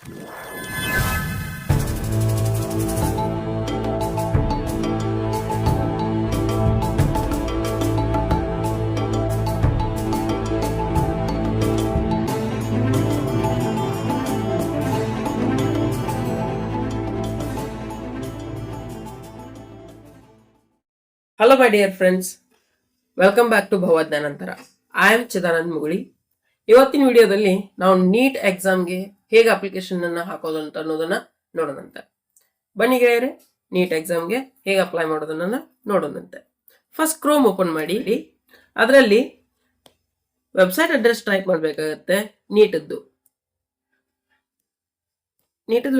Hello my dear friends, welcome back to ಭವಜ್ಞಾನಂತರ. I am Chidanand Muguli. ಇವತ್ತಿನ ವಿಡಿಯೋದಲ್ಲಿ ನಾವು ನೀಟ್ ಎಕ್ಸಾಮ್ಗೆ ಹೇಗೆ ಅಪ್ಲಿಕೇಶನ್ ಅನ್ನ ಹಾಕೋದು ಅಂತ ಅನ್ನೋದನ್ನ ನೋಡೋಣಂತೆ. ಬನ್ನಿ ಗೆಳೆಯರೆ, ನೀಟ್ ಎಕ್ಸಾಮ್ಗೆ ಹೇಗೆ ಅಪ್ಲೈ ಮಾಡೋದನ್ನ ನೋಡೋಣಂತೆ. ಫಸ್ಟ್ ಕ್ರೋಮ್ ಓಪನ್ ಮಾಡಿ, ಅದರಲ್ಲಿ ವೆಬ್ಸೈಟ್ ಅಡ್ರೆಸ್ ಟೈಪ್ ಮಾಡಬೇಕಾಗತ್ತೆ. ನೀಟದ್ದು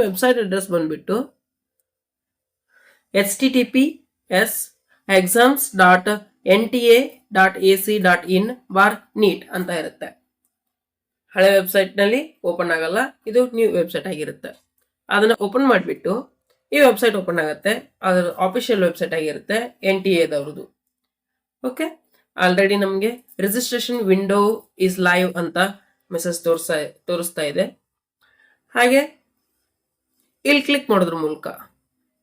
ವೆಬ್ಸೈಟ್ ಅಡ್ರೆಸ್ ಬಂದ್ಬಿಟ್ಟು https://exams.nta.ac.in/neet ಅಂತ ಇರುತ್ತೆ. ಹಳೆ ವೆಬ್ಸೈಟ್ ನಲ್ಲಿ ಓಪನ್ ಆಗಲ್ಲ, ಇದು ನ್ಯೂ ವೆಬ್ಸೈಟ್ ಆಗಿರುತ್ತೆ. ಅದನ್ನ ಓಪನ್ ಮಾಡಿಬಿಟ್ಟು ಈ ವೆಬ್ಸೈಟ್ ಓಪನ್ ಆಗುತ್ತೆ. ಅದರ ಆಫಿಷಿಯಲ್ ವೆಬ್ಸೈಟ್ ಆಗಿರುತ್ತೆ, NTA ದವ್ರದ್ದು. ಓಕೆ, ಆಲ್ರೆಡಿ ನಮಗೆ ರಿಜಿಸ್ಟ್ರೇಷನ್ ವಿಂಡೋ ಇಸ್ ಲೈವ್ ಅಂತ ಮೆಸೇಜ್ ತೋರಿಸ್ತಾ ಇದೆ. ಹಾಗೆ ಇಲ್ಲಿ ಕ್ಲಿಕ್ ಮಾಡೋದ್ರ ಮೂಲಕ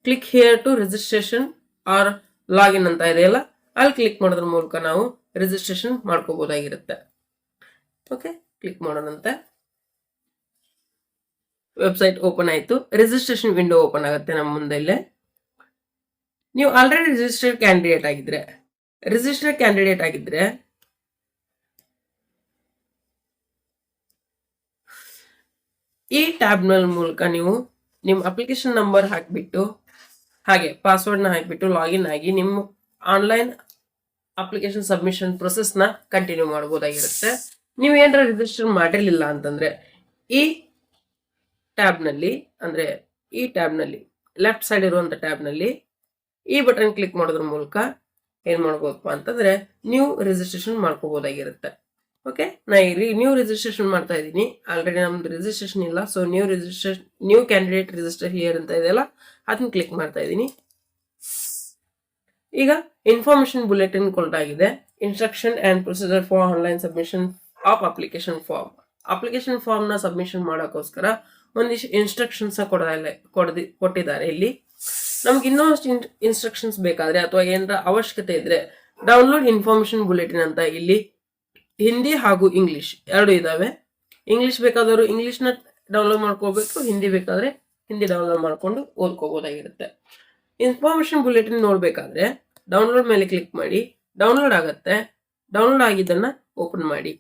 click here to registration or login ಅಂತ ಇದೆಯಲ್ಲ, ಅಲ್ಲಿ ಕ್ಲಿಕ್ ಮಾಡೋದ್ರ ಮೂಲಕ ನಾವು ರಿಜಿಸ್ಟ್ರೇಷನ್ ಮಾಡ್ಕೋಬಹುದಾಗಿರುತ್ತೆ. ಓಕೆ, ಕ್ಲಿಕ್ ಮಾಡೋಣಂತೆ. ವೆಬ್ಸೈಟ್ ಓಪನ್ ಆಯ್ತು, ರಿಜಿಸ್ಟ್ರೇಷನ್ ವಿಂಡೋ ಓಪನ್ ಆಗುತ್ತೆ ನಮ್ಮ ಮುಂದೆ. ಇಲ್ಲೇ ನೀವು ಆಲ್ರೆಡಿ ರಿಜಿಸ್ಟರ್ಡ್ ಕ್ಯಾಂಡಿಡೇಟ್ ಆಗಿದ್ರೆ ಈ ಟ್ಯಾಬ್ ನ ಮೂಲಕ ನೀವು ನಿಮ್ಮ ಅಪ್ಲಿಕೇಶನ್ ನಂಬರ್ ಹಾಕಿಬಿಟ್ಟು ಹಾಗೆ ಪಾಸ್ವರ್ಡ್ನ ಹಾಕಿಬಿಟ್ಟು ಲಾಗಿನ್ ಆಗಿ ನಿಮ್ಮ ಆನ್ಲೈನ್ ಅಪ್ಲಿಕೇಶನ್ ಸಬ್ಮಿಷನ್ ಪ್ರೊಸೆಸ್ನ ಕಂಟಿನ್ಯೂ ಮಾಡ್ಬೋದಾಗಿರುತ್ತೆ. ನೀವು ಏನಾರ ರಿಜಿಸ್ಟರ್ ಮಾಡಿರಲಿಲ್ಲ ಅಂತಂದ್ರೆ ಈ ಟ್ಯಾಬ್ನಲ್ಲಿ ಲೆಫ್ಟ್ ಸೈಡ್ ಇರುವಂಥ ಟ್ಯಾಬ್ನಲ್ಲಿ ಈ ಬಟನ್ ಕ್ಲಿಕ್ ಮಾಡೋದ್ರ ಮೂಲಕ ಏನು ಮಾಡ್ಬೋದಪ್ಪ ಅಂತಂದ್ರೆ ನ್ಯೂ ರಿಜಿಸ್ಟ್ರೇಷನ್ ಮಾಡ್ಕೋಬೋದಾಗಿರುತ್ತೆ. ಓಕೆ, ನಾ ಇಲ್ಲಿ ನ್ಯೂ ರಿಜಿಸ್ಟ್ರೇಷನ್ ಮಾಡ್ತಾ ಇದ್ದೀನಿ. ಆಲ್ರೆಡಿ ನಮ್ದು ರಿಜಿಸ್ಟ್ರೇಷನ್ ಇಲ್ಲ, so new candidate register here ಅಂತ ಇದೆಯಲ್ಲ, ಅದನ್ನ ಕ್ಲಿಕ್ ಮಾಡ್ತಾ ಇದ್ದೀನಿ. ಈಗ ಇನ್ಫಾರ್ಮೇಶನ್ ಬುಲೆಟಿನ್ ಕೊಟ್ಟಾಗಿದೆ. Instruction and procedure for online submission of application form ನ ಸಬ್ಮಿಷನ್ ಮಾಡೋಕ್ಕೋಸ್ಕರ ಒಂದಿಷ್ಟು ಇನ್ಸ್ಟ್ರಕ್ಷನ್ಸ್ ಕೊಟ್ಟಿದ್ದಾರೆ. ಇಲ್ಲಿ ನಮ್ಗೆ ಇನ್ನೊಂದು ಇನ್ಸ್ಟ್ರಕ್ಷನ್ಸ್ ಬೇಕಾದ್ರೆ ಅಥವಾ ಏನಾರ ಅವಶ್ಯಕತೆ ಇದ್ರೆ ಡೌನ್ಲೋಡ್ ಇನ್ಫಾರ್ಮೇಶನ್ ಬುಲೆಟಿನ್ ಅಂತ ಇಲ್ಲಿ ಹಿಂದಿ ಹಾಗೂ ಇಂಗ್ಲಿಷ್ ಎರಡು ಇದಾವೆ. ಇಂಗ್ಲಿಷ್ ಬೇಕಾದವರು ಇಂಗ್ಲಿಷ್ನ ಡೌನ್ಲೋಡ್ ಮಾಡ್ಕೋಬೇಕು, ಹಿಂದಿ ಬೇಕಾದ್ರೆ ಹಿಂದಿ ಡೌನ್ಲೋಡ್ ಮಾಡ್ಕೊಂಡು ಓದ್ಕೋಬಹುದಾಗಿರುತ್ತೆ. ಇನ್ಫಾರ್ಮೇಶನ್ ಬುಲೆಟಿನ್ ನೋಡ್ಬೇಕಾದ್ರೆ ಡೌನ್ಲೋಡ್ ಮೇಲೆ ಕ್ಲಿಕ್ ಮಾಡಿ, ಡೌನ್ಲೋಡ್ ಆಗತ್ತೆ. ಡೌನ್ಲೋಡ್ ಆಗಿದ್ದನ್ನ ಓಪನ್ ಮಾಡಿ.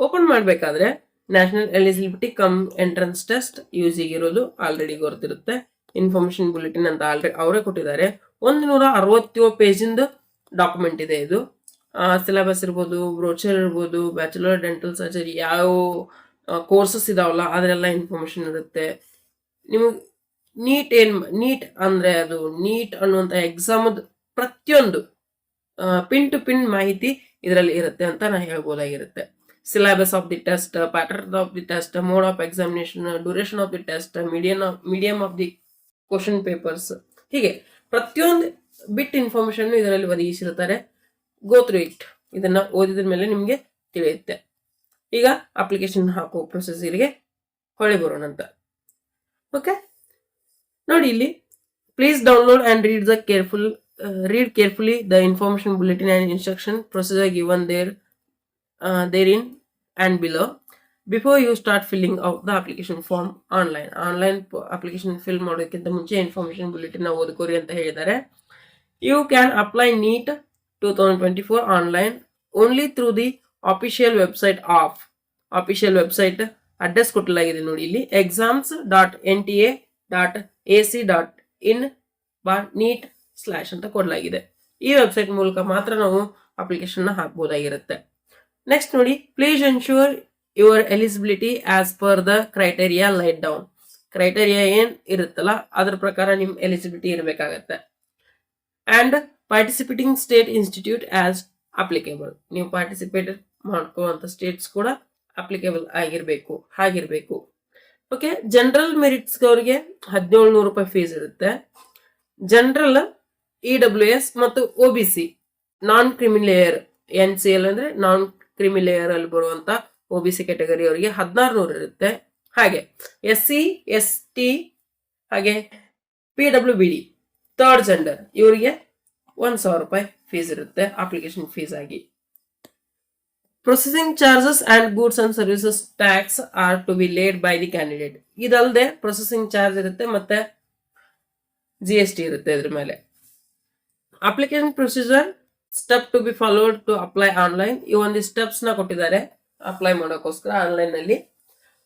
ಓಪನ್ ಮಾಡಬೇಕಾದ್ರೆ national eligibility come entrance test use ಇರೋದು ಆಲ್ರೆಡಿ ಗೊತ್ತಿರುತ್ತೆ. ಇನ್ಫಾರ್ಮೇಶನ್ ಬುಲೆಟಿನ್ ಅಂತ ಆಲ್ರೆಡಿ ಅವರೇ ಕೊಟ್ಟಿದ್ದಾರೆ. 167 ಪೇಜಿಂದ ಡಾಕ್ಯುಮೆಂಟ್ ಇದೆ. ಇದು ಸಿಲೆಬಸ್ ಇರ್ಬೋದು, ಬ್ರೋಚರ್ ಇರ್ಬೋದು, ಬ್ಯಾಚುಲರ್ ಡೆಂಟಲ್ ಸರ್ಜರಿ ಯಾವ ಕೋರ್ಸಸ್ ಇದಾವಲ್ಲ ಅದರೆಲ್ಲ ಇನ್ಫಾರ್ಮೇಶನ್ ಇರುತ್ತೆ. ನಿಮಗೆ ನೀಟ್ ಅಂದ್ರೆ ಅದು ನೀಟ್ ಅನ್ನುವಂಥ ಎಕ್ಸಾಮದ ಪ್ರತಿಯೊಂದು ಪಿನ್ ಟು ಪಿನ್ ಮಾಹಿತಿ ಇದರಲ್ಲಿ ಇರುತ್ತೆ ಅಂತ ನಾ ಹೇಳ್ಬೋದಾಗಿರುತ್ತೆ. Syllabus of the test, pattern of the test, mode of examination, duration of the test, medium of the question papers, ಹೀಗೆ ಪ್ರತಿಯೊಂದು ಬಿಟ್ ಇನ್ಫಾರ್ಮೇಶನ್ ಇದರಲ್ಲಿ ಒದಗಿಸಿರ್ತಾರೆ. Go through it. ಇದನ್ನ ಓದಿದ ಮೇಲೆ ನಿಮಗೆ ತಿಳಿಯುತ್ತೆ. ಈಗ ಅಪ್ಲಿಕೇಶನ್ ಹಾಕೋ ಪ್ರೊಸೆಸರ್ಗೆ ಹೊಳೆ ಬರೋಣಂತ. ಓಕೆ, ನೋಡಿ ಇಲ್ಲಿ please download and read carefully the information bulletin and instruction procedure given therein and below before you start filling out the application form online. Application fill ಮಾಡೋದಕ್ಕಿಂತ ಮುಂಚೆ ಇನ್ಫಾರ್ಮೇಶನ್ ಬುಲೆಟಿನ್ ಓದ್ಕೋರಿ ಅಂತ ಹೇಳಿದ್ದಾರೆ. You can apply NEET 2024 online only through the official website address ಕೊಟ್ಟಲಾಗಿದೆ ನೋಡಿ ಇಲ್ಲಿ, exams.nta.ac.in/neet/ ಅಂತ ಕೊಡಲಾಗಿದೆ. ಈ ವೆಬ್ಸೈಟ್ ಮೂಲಕ ಮಾತ್ರ ನಾವು ಅಪ್ಲಿಕೇಶನ್ ಹಾಕಬಹುದಾಗಿರುತ್ತೆ. ನೆಕ್ಸ್ಟ್ ನೋಡಿ, please ensure your eligibility as per the criteria laid down. Criteria ಏನ್ ಇರುತ್ತಲ್ಲ ಅದ್ರ ಪ್ರಕಾರ ನಿಮ್ ಎಲಿಜಿಬಿಲಿಟಿ ಇರಬೇಕಾಗತ್ತೆ. And participating state institute as applicable. ನೀವು ಪಾರ್ಟಿಸಿಪೇಟ್ ಮಾಡ್ಕೊಳ್ಳುವಂತ ಸ್ಟೇಟ್ಸ್ ಕೂಡ ಅಪ್ಲಿಕೇಬಲ್ ಆಗಿರ್ಬೇಕು. ಓಕೆ, ಜನರಲ್ ಮೆರಿಟ್ಸ್ ಅವರಿಗೆ 1700 ರೂಪಾಯಿ ಫೀಸ್ ಇರುತ್ತೆ. ಜನರಲ್, EWS ಮತ್ತು OBC ನಾನ್ ಕ್ರಿಮಿಲೇಯರ್, NCL ಅಂದ್ರೆ ನಾನ್ ಕ್ರಿಮಿ ಲೇಯರ್ ಅಲ್ಲಿ ಬರುವಂತ OBC ಕ್ಯಾಟಗರಿ ಅವರಿಗೆ 1600 ಇರುತ್ತೆ. ಹಾಗೆ SC ST ಹಾಗೆ PWBD ಥರ್ಡ್ ಜೆಂಡರ್ ಇವರಿಗೆ 1000 ರೂಪಾಯಿ ಫೀಸ್ ಇರುತ್ತೆ ಅಪ್ಲಿಕೇಶನ್ ಫೀಸ್ ಆಗಿ. Processing charges and goods and services tax are to be laid by the candidate. ಇದಲ್ಲದೆ ಪ್ರೊಸೆಸಿಂಗ್ ಚಾರ್ಜ್ ಇರುತ್ತೆ ಮತ್ತೆ GST ಇರುತ್ತೆ ಇದ್ರ ಮೇಲೆ. Application procedure step to be followed to apply online. ಈ ಒಂದು ಸ್ಟೆಪ್ಸ್ ನ ಕೊಟ್ಟಿದ್ದಾರೆ ಅಪ್ಲೈ ಮಾಡೋಕ್ಕೋಸ್ಕರ ಆನ್ಲೈನ್ ನಲ್ಲಿ.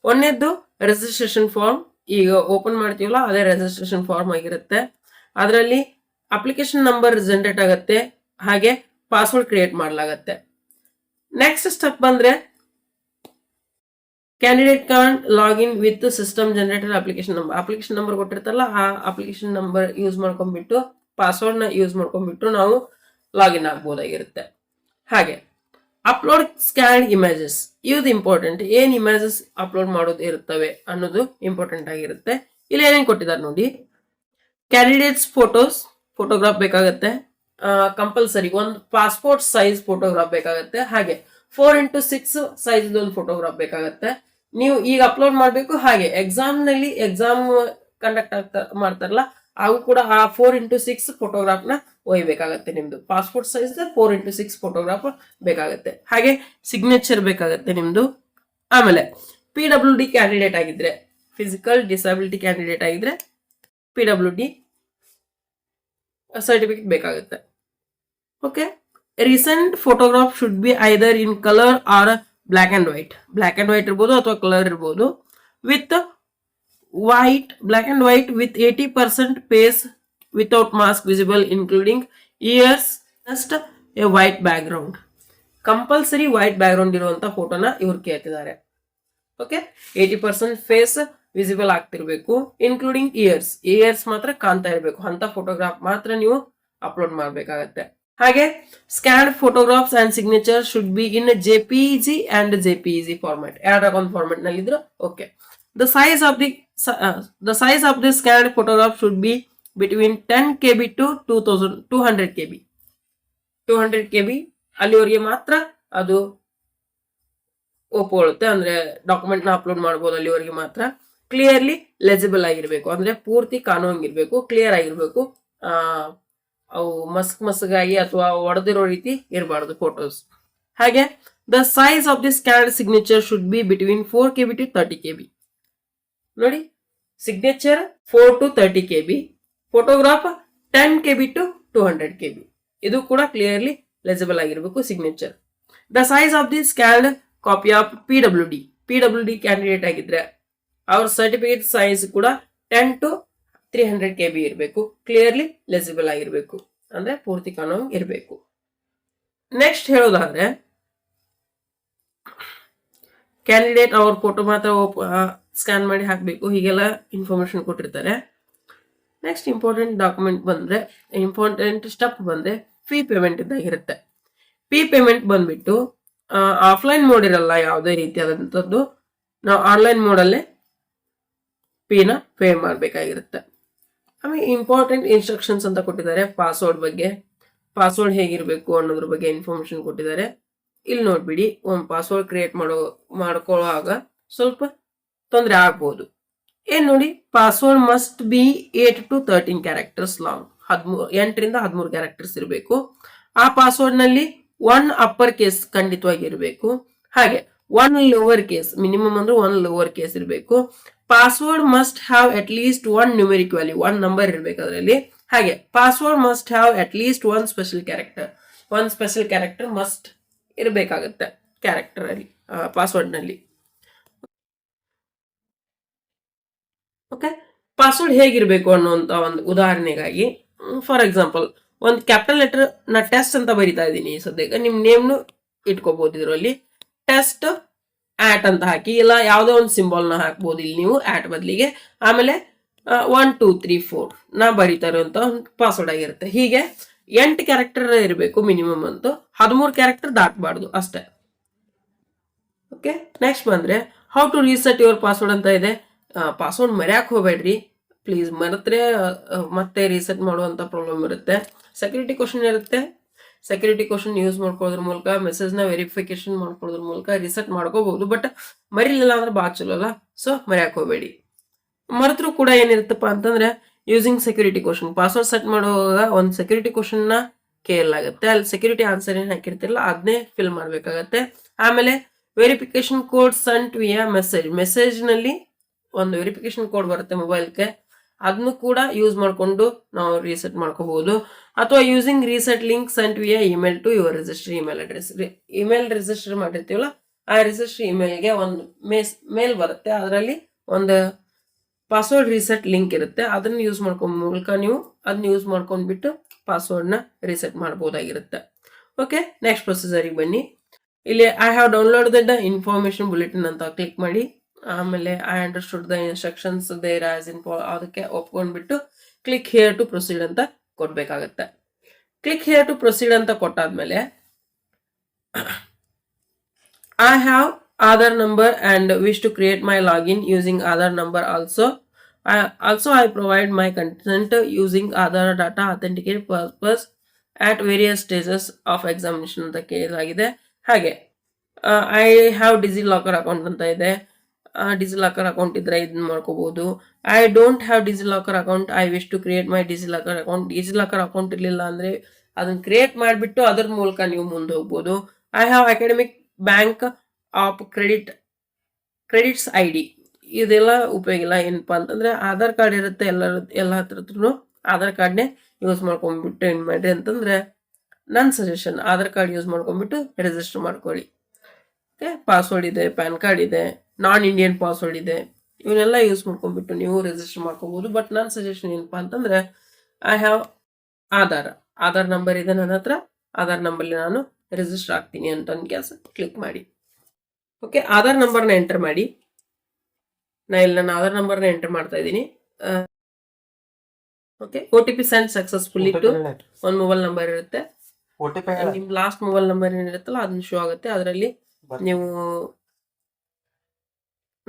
ಒಂದನೇದ್ದು ರಿಜಿಸ್ಟ್ರೇಷನ್ ಫಾರ್ಮ್. ಈಗ ಓಪನ್ ಮಾಡ್ತೀವಲ್ಲ ಅದೇ ರಿಜಿಸ್ಟ್ರೇಷನ್ ಫಾರ್ಮ್ ಆಗಿರುತ್ತೆ. ಅದರಲ್ಲಿ ಅಪ್ಲಿಕೇಶನ್ ನಂಬರ್ ಜನರೇಟ್ ಆಗುತ್ತೆ ಹಾಗೆ ಪಾಸ್ವರ್ಡ್ ಕ್ರಿಯೇಟ್ ಮಾಡಲಾಗತ್ತೆ. ನೆಕ್ಸ್ಟ್ ಸ್ಟೆಪ್ ಬಂದ್ರೆ candidate can login with system generated application number. Application number ಕೊಟ್ಟಿರ್ತಲ್ಲ ಆ ಅಪ್ಲಿಕೇಶನ್ ನಂಬರ್ ಯೂಸ್ ಮಾಡ್ಕೊಂಡ್ಬಿಟ್ಟು ಪಾಸ್ವರ್ಡ್ ನ ಯೂಸ್ ಮಾಡ್ಕೊಂಡ್ಬಿಟ್ಟು ನಾವು ಲಾಗಿನ್ ಆಗ್ಬೋದಾಗಿರುತ್ತೆ. ಹಾಗೆ ಅಪ್ಲೋಡ್ ಸ್ಕ್ಯಾನ್ ಇಮೇಜಸ್. ಇದು ಇಂಪಾರ್ಟೆಂಟ್. ಏನ್ ಇಮೇಜಸ್ ಅಪ್ಲೋಡ್ ಮಾಡೋದು ಇರುತ್ತವೆ ಅನ್ನೋದು ಇಂಪಾರ್ಟೆಂಟ್ ಆಗಿರುತ್ತೆ. ಇಲ್ಲಿ ಏನೇನು ಕೊಟ್ಟಿದ್ದಾರೆ ನೋಡಿ. ಕ್ಯಾಂಡಿಡೇಟ್ಸ್ ಫೋಟೋಗ್ರಾಫ್ ಬೇಕಾಗತ್ತೆ. ಕಂಪಲ್ಸರಿ ಒಂದು ಪಾಸ್ಪೋರ್ಟ್ ಸೈಜ್ ಫೋಟೋಗ್ರಾಫ್ ಬೇಕಾಗತ್ತೆ. ಹಾಗೆ 4x6 ಸೈಜ್ ಒಂದು ಫೋಟೋಗ್ರಾಫ್ ಬೇಕಾಗತ್ತೆ. ನೀವು ಈಗ ಅಪ್ಲೋಡ್ ಮಾಡಬೇಕು. ಹಾಗೆ ಎಕ್ಸಾಮ್ ಕಂಡಕ್ಟ್ ಮಾಡ್ತಾರಲ್ಲ ಅವು ಕೂಡ ಆ 4x6 ಫೋಟೋಗ್ರಾಫ್ ನ ಒಯ್ಯಬೇಕಾಗತ್ತೆ. ನಿಮ್ದು ಪಾಸ್ಪೋರ್ಟ್ ಸೈಜ್ 4x6 ಫೋಟೋಗ್ರಾಫ್ ಬೇಕಾಗತ್ತೆ. ಹಾಗೆ ಸಿಗ್ನೇಚರ್ ಬೇಕಾಗತ್ತೆ ನಿಮ್ದು. ಆಮೇಲೆ PWD ಕ್ಯಾಂಡಿಡೇಟ್ ಆಗಿದ್ರೆ, ಫಿಸಿಕಲ್ ಡಿಸಬಿಲಿಟಿ ಕ್ಯಾಂಡಿಡೇಟ್ ಆಗಿದ್ರೆ PWD ಸರ್ಟಿಫಿಕೇಟ್ ಬೇಕಾಗುತ್ತೆ. Okay. Recent photograph should be either in colour or black and white. Black and white ಇರ್ಬೋದು ಅಥವಾ ಕಲರ್ ಇರ್ಬೋದು. With black and white with 80% face without mask visible including ears, just a white background. Compulsory white background ಇರುವಂತ ಫೋಟೋನ ಇವ್ರು ಕೇಳ್ತಿದ್ದಾರೆ. Okay. 80% face visible ಆಗ್ತಿರ್ಬೇಕು, including ears ಮಾತ್ರ ಕಾಣ್ತಾ ಇರಬೇಕು. ಅಂತ ಫೋಟೋಗ್ರಾಫ್ ಮಾತ್ರ ನೀವು ಅಪ್ಲೋಡ್ ಮಾಡಬೇಕಾಗತ್ತೆ. ಹಾಗೆ scan photographs and signature should be in JPEG and JPEG format. ಎರಡಕ್ಕೊಂದು ಫಾರ್ಮ್ಯಾಟ್ ನಲ್ಲಿ ಇದ್ರು okay. The size of the scanned photograph should be between 10 KB to 200 KB. 200 KB ಅಲ್ಲಿವರೆಗೆ ಮಾತ್ರ ಅದು ಒಪ್ಕೊಳ್ಳುತ್ತೆ. ಅಂದ್ರೆ ಡಾಕ್ಯುಮೆಂಟ್ ನ ಅಪ್ಲೋಡ್ ಮಾಡಬಹುದು ಅಲ್ಲಿವರೆಗೆ ಮಾತ್ರ. ಕ್ಲಿಯರ್ಲಿ ಲೆಜಿಬಲ್ ಆಗಿರ್ಬೇಕು, ಅಂದ್ರೆ ಪೂರ್ತಿ ಕಾಣುವಂಗಿರ್ಬೇಕು, ಕ್ಲಿಯರ್ ಆಗಿರ್ಬೇಕು. ಅವು ಮಸ್ಗಾಗಿ ಅಥವಾ ಒಡೆದಿರೋ ರೀತಿ ಇರಬಾರ್ದು ಫೋಟೋಸ್. ಹಾಗೆ the size of the scanned signature should be between 4 KB to 30 KB. ನೋಡಿ, signature 4 to 30 KB, photograph 10 KB to 200 KB. ಇದು ಕೂಡ ಕ್ಲಿಯರ್ಲಿ ಲೆಜಿಬಲ್ ಆಗಿರಬೇಕು signature. The size of the scanned copy of PWD candidate ಆಗಿದ್ರೆ ಅವ್ರ certificate size ಕೂಡ 10 to 300 KB ಇರಬೇಕು. Clearly legible ಆಗಿರ್ಬೇಕು, ಅಂದ್ರೆ ಪೂರ್ತಿ ಕಾಣೋಂಗ್ ಇರಬೇಕು. ನೆಕ್ಸ್ಟ್ ಹೇಳೋದಾದ್ರೆ ಕ್ಯಾಂಡಿಡೇಟ್ ಅವ್ರ ಫೋಟೋ ಮಾತ್ರ ಸ್ಕ್ಯಾನ್ ಮಾಡಿ ಹಾಕಬೇಕು. ಹೀಗೆಲ್ಲ ಇನ್ಫಾರ್ಮೇಶನ್ ಕೊಟ್ಟಿರ್ತಾರೆ. ನೆಕ್ಸ್ಟ್ ಇಂಪಾರ್ಟೆಂಟ್ ಸ್ಟೆಪ್ ಬಂದ್ರೆ ಫೀ ಪೇಮೆಂಟ್ ಇದ್ದಾಗಿರುತ್ತೆ. ಫೀ ಪೇಮೆಂಟ್ ಬಂದ್ಬಿಟ್ಟು ಆಫ್ಲೈನ್ ಮೋಡ್ ಇರಲ್ಲ ಯಾವುದೇ ರೀತಿಯಾದಂಥದ್ದು. ನಾವು ಆನ್ಲೈನ್ ಮೋಡಲ್ಲೇ ಫೀನ ಪೇ ಮಾಡಬೇಕಾಗಿರುತ್ತೆ. ಆಮೇಲೆ ಇಂಪಾರ್ಟೆಂಟ್ ಇನ್ಸ್ಟ್ರಕ್ಷನ್ಸ್ ಅಂತ ಕೊಟ್ಟಿದ್ದಾರೆ. ಪಾಸ್ವರ್ಡ್ ಹೇಗಿರಬೇಕು ಅನ್ನೋದ್ರ ಬಗ್ಗೆ ಇನ್ಫಾರ್ಮೇಶನ್ ಕೊಟ್ಟಿದ್ದಾರೆ. ಇಲ್ಲಿ ನೋಡ್ಬಿಡಿ, ಒಂದು ಪಾಸ್ವರ್ಡ್ ಕ್ರಿಯೇಟ್ ಮಾಡ್ಕೊಳ್ಳುವಾಗ ಸ್ವಲ್ಪ ತೊಂದರೆ ಆಗ್ಬೋದು. ಏನ್ ನೋಡಿ, password must be 8 to 13 characters long. 8 ರಿಂದ 13 ಕ್ಯಾರೆಕ್ಟರ್ಸ್ ಇರಬೇಕು. ಆ ಪಾಸ್ವರ್ಡ್ ನಲ್ಲಿ 1 ಅಪ್ಪರ್ ಕೇಸ್ ಖಂಡಿತವಾಗಿ ಇರಬೇಕು. ಹಾಗೆ 1 ಲೋವರ್ ಕೇಸ್, ಮಿನಿಮಮ್ ಅಂದ್ರೆ 1 ಲೋವರ್ ಕೇಸ್ ಇರಬೇಕು. Password must have at least 1 numeric value, 1 number ಇರಬೇಕು ಅದರಲ್ಲಿ. ಹಾಗೆ password must have at least 1 special character must ಇರಬೇಕಾಗುತ್ತೆ ಕ್ಯಾರೆಕ್ಟರ್ ಅಲ್ಲಿ, ಪಾಸ್ವರ್ಡ್ ನಲ್ಲಿ. ಓಕೆ. ಪಾಸ್ವರ್ಡ್ ಹೇಗಿರ್ಬೇಕು ಅನ್ನುವಂತ ಒಂದು ಉದಾಹರಣೆಗಾಗಿ, ಫಾರ್ ಎಕ್ಸಾಂಪಲ್, ಒಂದು ಕ್ಯಾಪಿಟಲ್ ಲೆಟರ್ ನಾ ಟೆಸ್ಟ್ ಅಂತ ಬರಿತಾ ಇದ್ದೀನಿ ಸದ್ಯಕ್ಕೆ. ನಿಮ್ ನೇಮ್ನು ಇಟ್ಕೋಬಹುದು ಇದರಲ್ಲಿ. ಟೆಸ್ಟ್ ಆಟ್ ಅಂತ ಹಾಕಿ, ಇಲ್ಲ ಯಾವುದೋ ಒಂದು ಸಿಂಬಲ್ ನ ಹಾಕ್ಬೋದು ಇಲ್ಲಿ ನೀವು ಆಟ್ ಬದಲಿಗೆ. ಆಮೇಲೆ 1 2 3 4 ನಾ ಬರಿತಾ ಇರುವಂತ ಒಂದು ಪಾಸ್ವರ್ಡ್ ಆಗಿರುತ್ತೆ. ಹೀಗೆ 8 ಕ್ಯಾರೆಕ್ಟರ್ ಇರಬೇಕು ಮಿನಿಮಮ್ ಅಂತೂ. 13 ಕ್ಯಾರೆಕ್ಟರ್ ದಾಟಬಾರ್ದು ಅಷ್ಟೇ. ಓಕೆ. ನೆಕ್ಸ್ಟ್ ಬಂದ್ರೆ how to reset your password ಅಂತ ಇದೆ. ಪಾಸ್ವರ್ಡ್ ಮರ್ಯಾಕ್ ಹೋಗ್ಬೇಡ್ರಿ ಪ್ಲೀಸ್. ಮರೆತ್ರೆ ಮತ್ತೆ ರೀಸೆಟ್ ಮಾಡುವಂತ ಪ್ರಾಬ್ಲಮ್ ಇರುತ್ತೆ. ಸೆಕ್ಯೂರಿಟಿ ಕ್ವಶನ್ ಇರುತ್ತೆ. ಸೆಕ್ಯೂರಿಟಿ ಕ್ವಶನ್ ಯೂಸ್ ಮಾಡ್ಕೊಳ್ಳೋದ್ರ ಮೂಲಕ ಮೆಸೇಜ್ನ ವೆರಿಫಿಕೇಶನ್ ಮಾಡ್ಕೊಳ್ಳೋದ್ರ ಮೂಲಕ ರಿಸೆಟ್ ಮಾಡ್ಕೋಬಹುದು. ಬಟ್ ಮರಿಲಿಲ್ಲ ಅಂದ್ರೆ ಭಾಳ ಚಲೋ ಅಲ್ಲ, ಸೊ ಮರ್ಯಾಕ್ ಹೋಗಬೇಡಿ. ಮರೆತರೂ ಕೂಡ ಏನಿರುತ್ತಪ್ಪ ಅಂತಂದ್ರೆ using security question, password set ಮಾಡುವಾಗ ಒಂದು ಸೆಕ್ಯೂರಿಟಿ ಕ್ವಶನ್ನ ಕೇಳಲಾಗುತ್ತೆ. ಅಲ್ಲಿ ಸೆಕ್ಯೂರಿಟಿ ಆನ್ಸರ್ ಏನು ಹಾಕಿರ್ತಿರಲ್ಲ ಅದನ್ನೇ ಫಿಲ್ ಮಾಡಬೇಕಾಗತ್ತೆ. ಆಮೇಲೆ ವೆರಿಫಿಕೇಶನ್ ಕೋಡ್ ಸೆಂಟ್ ವಿಯಾ ಮೆಸೇಜ್ ನಲ್ಲಿ ಒಂದು ವೆರಿಫಿಕೇಶನ್ ಕೋಡ್ ಬರುತ್ತೆ ಮೊಬೈಲ್ಗೆ, ಅದನ್ನು ಕೂಡ ಯೂಸ್ ಮಾಡಿಕೊಂಡು ನಾವು ರೀಸೆಟ್ ಮಾಡ್ಕೋಬಹುದು. ಅಥವಾ using reset link sent via email to your register email address. Email register ಮಾಡಿರ್ತೀವಲ್ಲ ಆ ರಿಜಿಸ್ಟರ್ ಇಮೇಲ್ಗೆ ಒಂದು ಮೇಲ್ ಬರುತ್ತೆ, ಅದರಲ್ಲಿ ಒಂದು ಪಾಸ್ವರ್ಡ್ ರೀಸೆಟ್ ಲಿಂಕ್ ಇರುತ್ತೆ, ಅದನ್ನ ಯೂಸ್ ಮಾಡ್ಕೊಂಡ್ ಮೂಲಕ ನೀವು ಅದನ್ನ ಯೂಸ್ ಮಾಡ್ಕೊಂಡ್ಬಿಟ್ಟು ಪಾಸ್ವರ್ಡ್ನ ರೀಸೆಟ್ ಮಾಡ್ಬೋದಾಗಿರುತ್ತೆ. ಓಕೆ, ನೆಕ್ಸ್ಟ್ ಪ್ರೊಸೀಜರಿಗೆ ಬನ್ನಿ. ಇಲ್ಲಿ I have download the information bulletin ಅಂತ ಕ್ಲಿಕ್ ಮಾಡಿ, ಆಮೇಲೆ I understood the instructions there as ಅದಕ್ಕೆ ಒಪ್ಕೊಂಡ್ಬಿಟ್ಟು ಕ್ಲಿಕ್ ಹಿಯರ್ ಟು ಪ್ರೊಸೀಡ್ ಅಂತ ಕೊಡ್ಬೇಕಾಗತ್ತೆ. ಕ್ಲಿಕ್ ಹಿಯರ್ ಟು ಪ್ರೊಸೀಡ್ ಅಂತ ಕೊಟ್ಟಾದ್ಮೇಲೆ I have Aadhaar number and wish to create my login using Aadhaar number also. I provide my consent using Aadhaar data authenticate purpose at various stages of examination ಅಂತ ಕೇಳಲಾಗಿದೆ. ಹಾಗೆ I have DigiLocker account ಅಂತ ಇದೆ. DigiLocker account ಇದ್ರೆ ಇದನ್ನ ಮಾಡ್ಕೋಬಹುದು. I don't have DigiLocker account, I wish to create my DigiLocker account. DigiLocker account ಇರಲಿಲ್ಲ ಅಂದ್ರೆ ಅದನ್ನ ಕ್ರಿಯೇಟ್ ಮಾಡಿಬಿಟ್ಟು ಅದರ ಮೂಲಕ ನೀವು ಮುಂದೆ ಹೋಗ್ಬೋದು. I have academic bank of credits ID. ಇದೆಲ್ಲ ಉಪಯೋಗ ಇಲ್ಲ. ಏನಪ್ಪಾ ಅಂತಂದ್ರೆ ಆಧಾರ್ ಕಾರ್ಡ್ ಇರುತ್ತೆ ಎಲ್ಲ ಹತ್ರನು ಆಧಾರ್ ಕಾರ್ಡ್ನೇ ಯೂಸ್ ಮಾಡ್ಕೊಂಡ್ಬಿಟ್ಟು ಏನ್ ಮಾಡ್ರಿ ಅಂತಂದ್ರೆ ನನ್ನ ಸಜೆಷನ್ ಆಧಾರ್ ಕಾರ್ಡ್ ಯೂಸ್ ಮಾಡ್ಕೊಂಡ್ಬಿಟ್ಟು ರಿಜಿಸ್ಟರ್ ಮಾಡ್ಕೊಳ್ಳಿ. ಓಕೆ, ಪಾಸ್ವರ್ಡ್ ಇದೆ, ಪ್ಯಾನ್ ಕಾರ್ಡ್ ಇದೆ, ನಾನ್ ಇಂಡಿಯನ್ ಪಾಸ್ವರ್ಡ್ ಇದೆ, ಇವನ್ನೆಲ್ಲ ಯೂಸ್ ಮಾಡ್ಕೊಂಡ್ಬಿಟ್ಟು ನೀವು ರಿಜಿಸ್ಟರ್ ಮಾಡ್ಕೋಬಹುದು. ಬಟ್ ನನ್ನ ಸಜೆಷನ್ ಏನಪ್ಪಾ ಅಂತಂದ್ರೆ ಐ ಹ್ಯಾವ್ ಆಧಾರ್ ನಂಬರ್ ಇದೆ ನನ್ನ ಹತ್ರ, ಆಧಾರ್ ನಂಬರ್ಲಿ ನಾನು ರಿಜಿಸ್ಟರ್ ಆಗ್ತೀನಿ ಅಂತ ಕೆಲಸ ಕ್ಲಿಕ್ ಮಾಡಿ. ಓಕೆ, ಆಧಾರ್ ನಂಬರ್ನ ಎಂಟರ್ ಮಾಡಿ. ಇಲ್ಲಿ ನನ್ನ ಆಧಾರ್ ನಂಬರ್ನ ಎಂಟರ್ ಮಾಡ್ತಾ ಇದ್ದೀನಿ. Okay, OTP send successfully to ಒಂದು ಮೊಬೈಲ್ ನಂಬರ್ ಇರುತ್ತೆ. ನಿಮ್ ಲಾಸ್ಟ್ ಮೊಬೈಲ್ ನಂಬರ್ ಏನಿರುತ್ತಲ್ಲ ಅದನ್ನ ಶೋ ಆಗುತ್ತೆ. ಅದರಲ್ಲಿ ನೀವು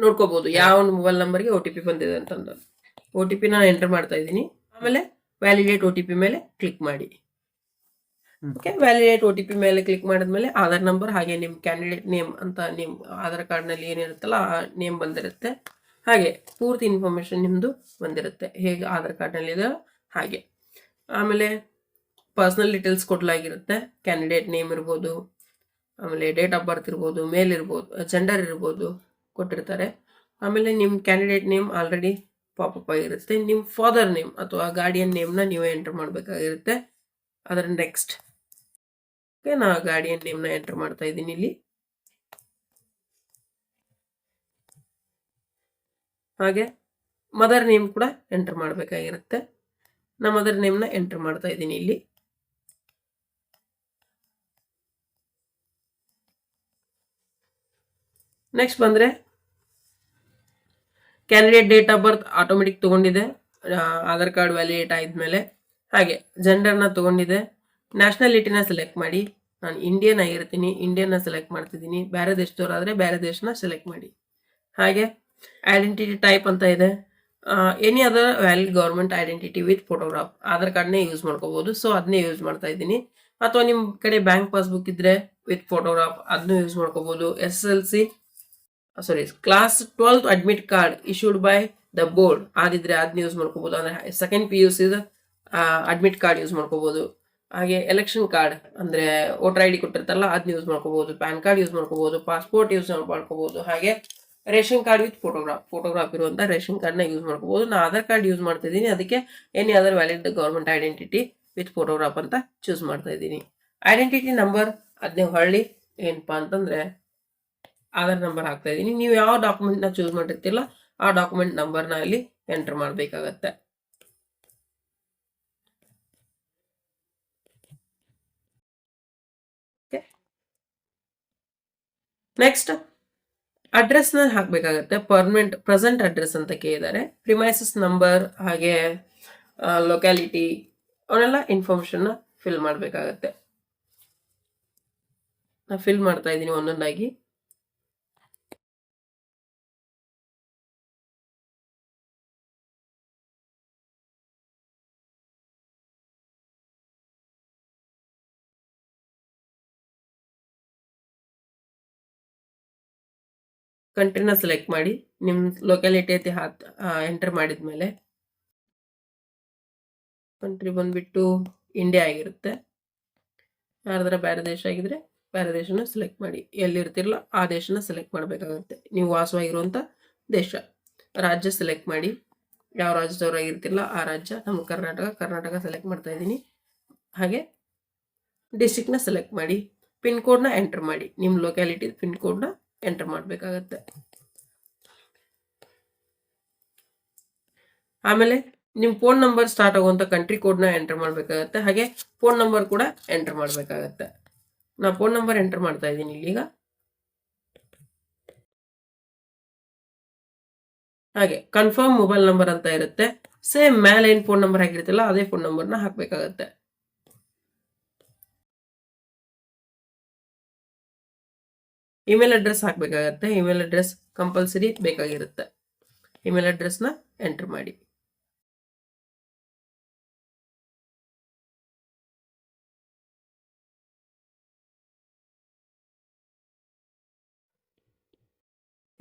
ನೋಡ್ಕೋಬಹುದು ಯಾವ ಮೊಬೈಲ್ ನಂಬರ್ಗೆ OTP ಬಂದಿದೆ ಅಂತಂದು. OTP ನಾನು ಎಂಟರ್ ಮಾಡ್ತಾ ಇದ್ದೀನಿ. ಆಮೇಲೆ ವ್ಯಾಲಿಡೇಟ್ OTP ಮೇಲೆ ಕ್ಲಿಕ್ ಮಾಡಿ. ಓಕೆ, ವ್ಯಾಲಿಡೇಟ್ OTP ಮೇಲೆ ಕ್ಲಿಕ್ ಮಾಡಿದ್ಮೇಲೆ ಆಧಾರ್ ನಂಬರ್ ಹಾಗೆ ನಿಮ್ಮ ಕ್ಯಾಂಡಿಡೇಟ್ ನೇಮ್ ಅಂತ ನಿಮ್ಮ ಆಧಾರ್ ಕಾರ್ಡ್ನಲ್ಲಿ ಏನಿರುತ್ತಲ್ಲ ಆ ನೇಮ್ ಬಂದಿರುತ್ತೆ. ಹಾಗೆ ಪೂರ್ತಿ ಇನ್ಫಾರ್ಮೇಶನ್ ನಿಮ್ಮದು ಬಂದಿರುತ್ತೆ, ಹೇಗೆ ಆಧಾರ್ ಕಾರ್ಡ್ನಲ್ಲಿ ಇದೆ ಹಾಗೆ. ಆಮೇಲೆ ಪರ್ಸನಲ್ ಡೀಟೇಲ್ಸ್ ಕೊಡಲಾಗಿರುತ್ತೆ. ಕ್ಯಾಂಡಿಡೇಟ್ ನೇಮ್ ಇರ್ಬೋದು, ಆಮೇಲೆ ಡೇಟ್ ಆಫ್ ಬರ್ತ್ ಇರ್ಬೋದು, ಮೇಲ್ ಇರ್ಬೋದು, ಜೆಂಡರ್ ಇರ್ಬೋದು ಕೊಟ್ಟಿರ್ತಾರೆ. ಆಮೇಲೆ ನಿಮ್ಮ ಕ್ಯಾಂಡಿಡೇಟ್ ನೇಮ್ ಆಲ್ರೆಡಿ ಪಾಪಪ್ ಆಗಿರುತ್ತೆ. ನಿಮ್ಮ ಫಾದರ್ ನೇಮ್ ಅಥವಾ ಗಾರ್ಡಿಯನ್ ನೇಮ್ನ ನೀವೇ ಎಂಟರ್ ಮಾಡಬೇಕಾಗಿರುತ್ತೆ. ಅದರ ನೆಕ್ಸ್ಟ್ ನಾ ಗಾರ್ಡಿಯನ್ ನೇಮ್ನ ಎಂಟರ್ ಮಾಡ್ತಾ ಇದ್ದೀನಿ ಇಲ್ಲಿ. ಹಾಗೆ ಮದರ್ ನೇಮ್ ಕೂಡ ಎಂಟರ್ ಮಾಡಬೇಕಾಗಿರುತ್ತೆ. ನಾ ಮದರ್ ನೇಮ್ನ ಎಂಟರ್ ಮಾಡ್ತಾ ಇದ್ದೀನಿ ಇಲ್ಲಿ. ನೆಕ್ಸ್ಟ್ ಬಂದ್ರೆ candidate date of birth automatic ತಗೊಂಡಿದೆ, ಆಧಾರ್ ಕಾರ್ಡ್ ವ್ಯಾಲಿಡೇಟ್ ಆದ್ಮೇಲೆ. ಹಾಗೆ ಜೆಂಡರ್ನ ತಗೊಂಡಿದೆ. ನ್ಯಾಷನಾಲಿಟಿನ ಸೆಲೆಕ್ಟ್ ಮಾಡಿ. ನಾನು ಇಂಡಿಯನ್ ಆಗಿರ್ತೀನಿ, ಇಂಡಿಯನ್ನ ಸೆಲೆಕ್ಟ್ ಮಾಡ್ತಿದ್ದೀನಿ. ಬೇರೆ ದೇಶದವರಾದರೆ ಬೇರೆ ದೇಶನ ಸೆಲೆಕ್ಟ್ ಮಾಡಿ. ಹಾಗೆ ಐಡೆಂಟಿಟಿ ಟೈಪ್ ಅಂತ ಇದೆ. Any other valid government identity with photograph, Aadhaar ಕಾರ್ಡ್ನೇ ಯೂಸ್ ಮಾಡ್ಕೋಬಹುದು. ಸೊ ಅದನ್ನೇ ಯೂಸ್ ಮಾಡ್ತಾ ಇದ್ದೀನಿ. ಅಥವಾ ನಿಮ್ಮ ಕಡೆ ಬ್ಯಾಂಕ್ ಪಾಸ್ಬುಕ್ ಇದ್ರೆ ವಿತ್ ಫೋಟೋಗ್ರಾಫ್ ಅದನ್ನು ಯೂಸ್ ಮಾಡ್ಕೋಬಹುದು. Class 12 admit card issued by the board ಆಗಿದ್ರೆ ಅದನ್ನ ಯೂಸ್ ಮಾಡ್ಕೋಬಹುದು. ಅಂದ್ರೆ second PUC admit card use ಮಾಡ್ಕೋಬಹುದು. ಹಾಗೆ ಎಲೆಕ್ಷನ್ ಕಾರ್ಡ್ ಅಂದ್ರೆ ವೋಟರ್ ID ಕೊಟ್ಟಿರ್ತಾರಲ್ಲ ಅದನ್ನ ಯೂಸ್ ಮಾಡ್ಕೋಬಹುದು. ಪ್ಯಾನ್ ಕಾರ್ಡ್ ಯೂಸ್ ಮಾಡ್ಕೋಬಹುದು, ಪಾಸ್ಪೋರ್ಟ್ ಯೂಸ್ ಮಾಡ್ಕೋಬಹುದು. ಹಾಗೆ ರೇಷನ್ ಕಾರ್ಡ್ ವಿತ್ ಫೋಟೋಗ್ರಾಫ್ ಇರುವಂತ ರೇಷನ್ ಕಾರ್ಡ್ನ ಯೂಸ್ ಮಾಡ್ಕೋಬಹುದು. ನಾನು ಆಧಾರ್ ಕಾರ್ಡ್ ಯೂಸ್ ಮಾಡ್ತಾ ಇದ್ದೀನಿ, ಅದಕ್ಕೆ any other valid government identity with photograph ಅಂತ ಚೂಸ್ ಮಾಡ್ತಾ ಇದ್ದೀನಿ. ಐಡೆಂಟಿಟಿ ನಂಬರ್ ಅದನ್ನೇ ಹೊಳ್ಳಿ ಏನಪ್ಪಾ ಅಂತಂದ್ರೆ ಆಧಾರ್ ನಂಬರ್ ಹಾಕ್ತಾ ಇದ್ದೀನಿ. ನೀವು ಯಾವ ಡಾಕ್ಯುಮೆಂಟ್ನ ಚೂಸ್ ಮಾಡಿರ್ತಿಲ್ಲ ಆ ಡಾಕ್ಯುಮೆಂಟ್ ನಂಬರ್ನ ಇಲ್ಲಿ ಎಂಟರ್ ಮಾಡಬೇಕಾಗತ್ತೆ. ನೆಕ್ಸ್ಟ್ ಅಡ್ರೆಸ್ನ ಹಾಕಬೇಕಾಗತ್ತೆ. ಪ್ರೆಸೆಂಟ್ ಅಡ್ರೆಸ್ ಅಂತ ಕೇಳಿದ್ದಾರೆ. ಪ್ರಿಮೈಸಸ್ ನಂಬರ್ ಹಾಗೆ ಲೊಕ್ಯಾಲಿಟಿ ಅವನ್ನೆಲ್ಲ ಇನ್ಫಾರ್ಮೇಶನ್ನ ಫಿಲ್ ಮಾಡಬೇಕಾಗತ್ತೆ. ನಾ ಫಿಲ್ ಮಾಡ್ತಾ ಇದ್ದೀನಿ ಒಂದೊಂದಾಗಿ. ಕಂಟ್ರಿನ ಸೆಲೆಕ್ಟ್ ಮಾಡಿ ನಿಮ್ಮ ಲೊಕ್ಯಾಲಿಟಿ ಐತಿ ಎಂಟರ್ ಮಾಡಿದ್ಮೇಲೆ ಕಂಟ್ರಿ ಬಂದ್ಬಿಟ್ಟು ಇಂಡಿಯಾ ಆಗಿರುತ್ತೆ. ಯಾರಾದ್ರೂ ಬೇರೆ ದೇಶ ಆಗಿದ್ರೆ ಬೇರೆ ದೇಶನ ಸೆಲೆಕ್ಟ್ ಮಾಡಿ, ಎಲ್ಲಿರ್ತಿರಲ್ಲ ಆ ದೇಶನ ಸೆಲೆಕ್ಟ್ ಮಾಡಬೇಕಾಗುತ್ತೆ. ನೀವು ವಾಸವಾಗಿರುವಂಥ ದೇಶ. ರಾಜ್ಯ ಸೆಲೆಕ್ಟ್ ಮಾಡಿ, ಯಾವ ರಾಜ್ಯದವರಾಗಿರ್ತಿರಲ್ಲ ಆ ರಾಜ್ಯ. ನಮ್ಮ ಕರ್ನಾಟಕ ಸೆಲೆಕ್ಟ್ ಮಾಡ್ತಾ ಇದ್ದೀನಿ. ಹಾಗೆ ಡಿಸ್ಟ್ರಿಕ್ಟ್ನ ಸೆಲೆಕ್ಟ್ ಮಾಡಿ, ಪಿನ್ ಕೋಡ್ನ ಎಂಟರ್ ಮಾಡಿ. ನಿಮ್ಮ ಲೊಕ್ಯಾಲಿಟಿ ಪಿನ್ ಕೋಡ್ನ ಎಂಟರ್ ಮಾಡಬೇಕಾಗತ್ತೆ. ಆಮೇಲೆ ನಿಮ್ಮ ಫೋನ್ ನಂಬರ್ ಸ್ಟಾರ್ಟ್ ಆಗುವಂಥ ಕಂಟ್ರಿ ಕೋಡ್ನ ಎಂಟರ್ ಮಾಡಬೇಕಾಗತ್ತೆ. ಹಾಗೆ ಫೋನ್ ನಂಬರ್ ಕೂಡ ಎಂಟರ್ ಮಾಡಬೇಕಾಗತ್ತೆ. ನಾ ಫೋನ್ ನಂಬರ್ ಎಂಟರ್ ಮಾಡ್ತಾ ಇದ್ದೀನಿ ಇಲ್ಲಿಗ. ಹಾಗೆ ಕನ್ಫರ್ಮ್ ಮೊಬೈಲ್ ನಂಬರ್ ಅಂತ ಇರುತ್ತೆ. ಸೇಮ್ ಮೇಲೆ ಏನು ಫೋನ್ ನಂಬರ್ ಆಗಿರುತ್ತಲ್ಲ ಅದೇ ಫೋನ್ ನಂಬರ್ನ ಹಾಕಬೇಕಾಗತ್ತೆ. ಇಮೇಲ್ ಅಡ್ರೆಸ್ ಹಾಕಬೇಕಾಗತ್ತೆ. ಇಮೇಲ್ ಅಡ್ರೆಸ್ ಕಂಪಲ್ಸರಿ ಬೇಕಾಗಿರುತ್ತೆ. ಇಮೇಲ್ ಅಡ್ರೆಸ್ನ ಎಂಟರ್ ಮಾಡಿ.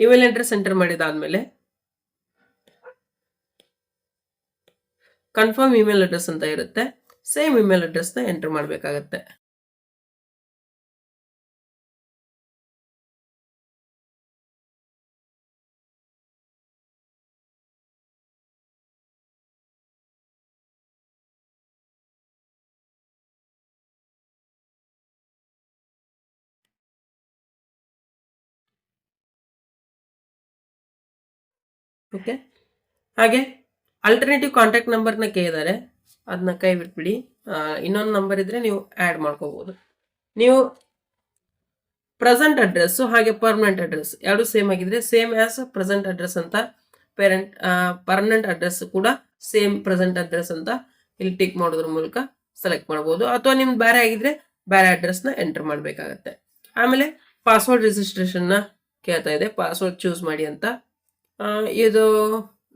ಇಮೇಲ್ ಅಡ್ರೆಸ್ ಎಂಟರ್ ಮಾಡಿದಾದ್ಮೇಲೆ ಕನ್ಫರ್ಮ್ ಇಮೇಲ್ ಅಡ್ರೆಸ್ ಅಂತ ಇರುತ್ತೆ. ಸೇಮ್ ಇಮೇಲ್ ಅಡ್ರೆಸ್ನ ಎಂಟರ್ ಮಾಡಬೇಕಾಗತ್ತೆ. ಓಕೆ. ಹಾಗೆ ಆಲ್ಟರ್ನೇಟಿವ್ ಕಾಂಟ್ಯಾಕ್ಟ್ ನಂಬರ್ನ ಕೇಳಿದ್ದಾರೆ, ಅದನ್ನ ಕೈ ಬಿಟ್ಬಿಡಿ. ಇನ್ನೊಂದು ನಂಬರ್ ಇದ್ರೆ ನೀವು ಆ್ಯಡ್ ಮಾಡ್ಕೋಬಹುದು. ನೀವು ಪ್ರೆಸೆಂಟ್ ಅಡ್ರೆಸ್ ಹಾಗೆ ಪರ್ಮನೆಂಟ್ ಅಡ್ರೆಸ್ ಎರಡು ಸೇಮ್ ಆಗಿದ್ರೆ ಸೇಮ್ ಆಸ್ ಪ್ರೆಸೆಂಟ್ ಅಡ್ರೆಸ್ ಅಂತ, ಪರ್ಮನೆಂಟ್ ಅಡ್ರೆಸ್ ಕೂಡ ಸೇಮ್ ಪ್ರೆಸೆಂಟ್ ಅಡ್ರೆಸ್ ಅಂತ ಇಲ್ಲಿ ಟಿಕ್ ಮಾಡೋದ್ರ ಮೂಲಕ ಸೆಲೆಕ್ಟ್ ಮಾಡ್ಬೋದು. ಅಥವಾ ನಿಮ್ದು ಬೇರೆ ಆಗಿದ್ರೆ ಬೇರೆ ಅಡ್ರೆಸ್ನ ಎಂಟರ್ ಮಾಡಬೇಕಾಗತ್ತೆ. ಆಮೇಲೆ ಪಾಸ್ವರ್ಡ್ ರಿಜಿಸ್ಟ್ರೇಷನ್ನ ಕೇಳ್ತಾ ಇದೆ, ಪಾಸ್ವರ್ಡ್ ಚೂಸ್ ಮಾಡಿ ಅಂತ. ಇದು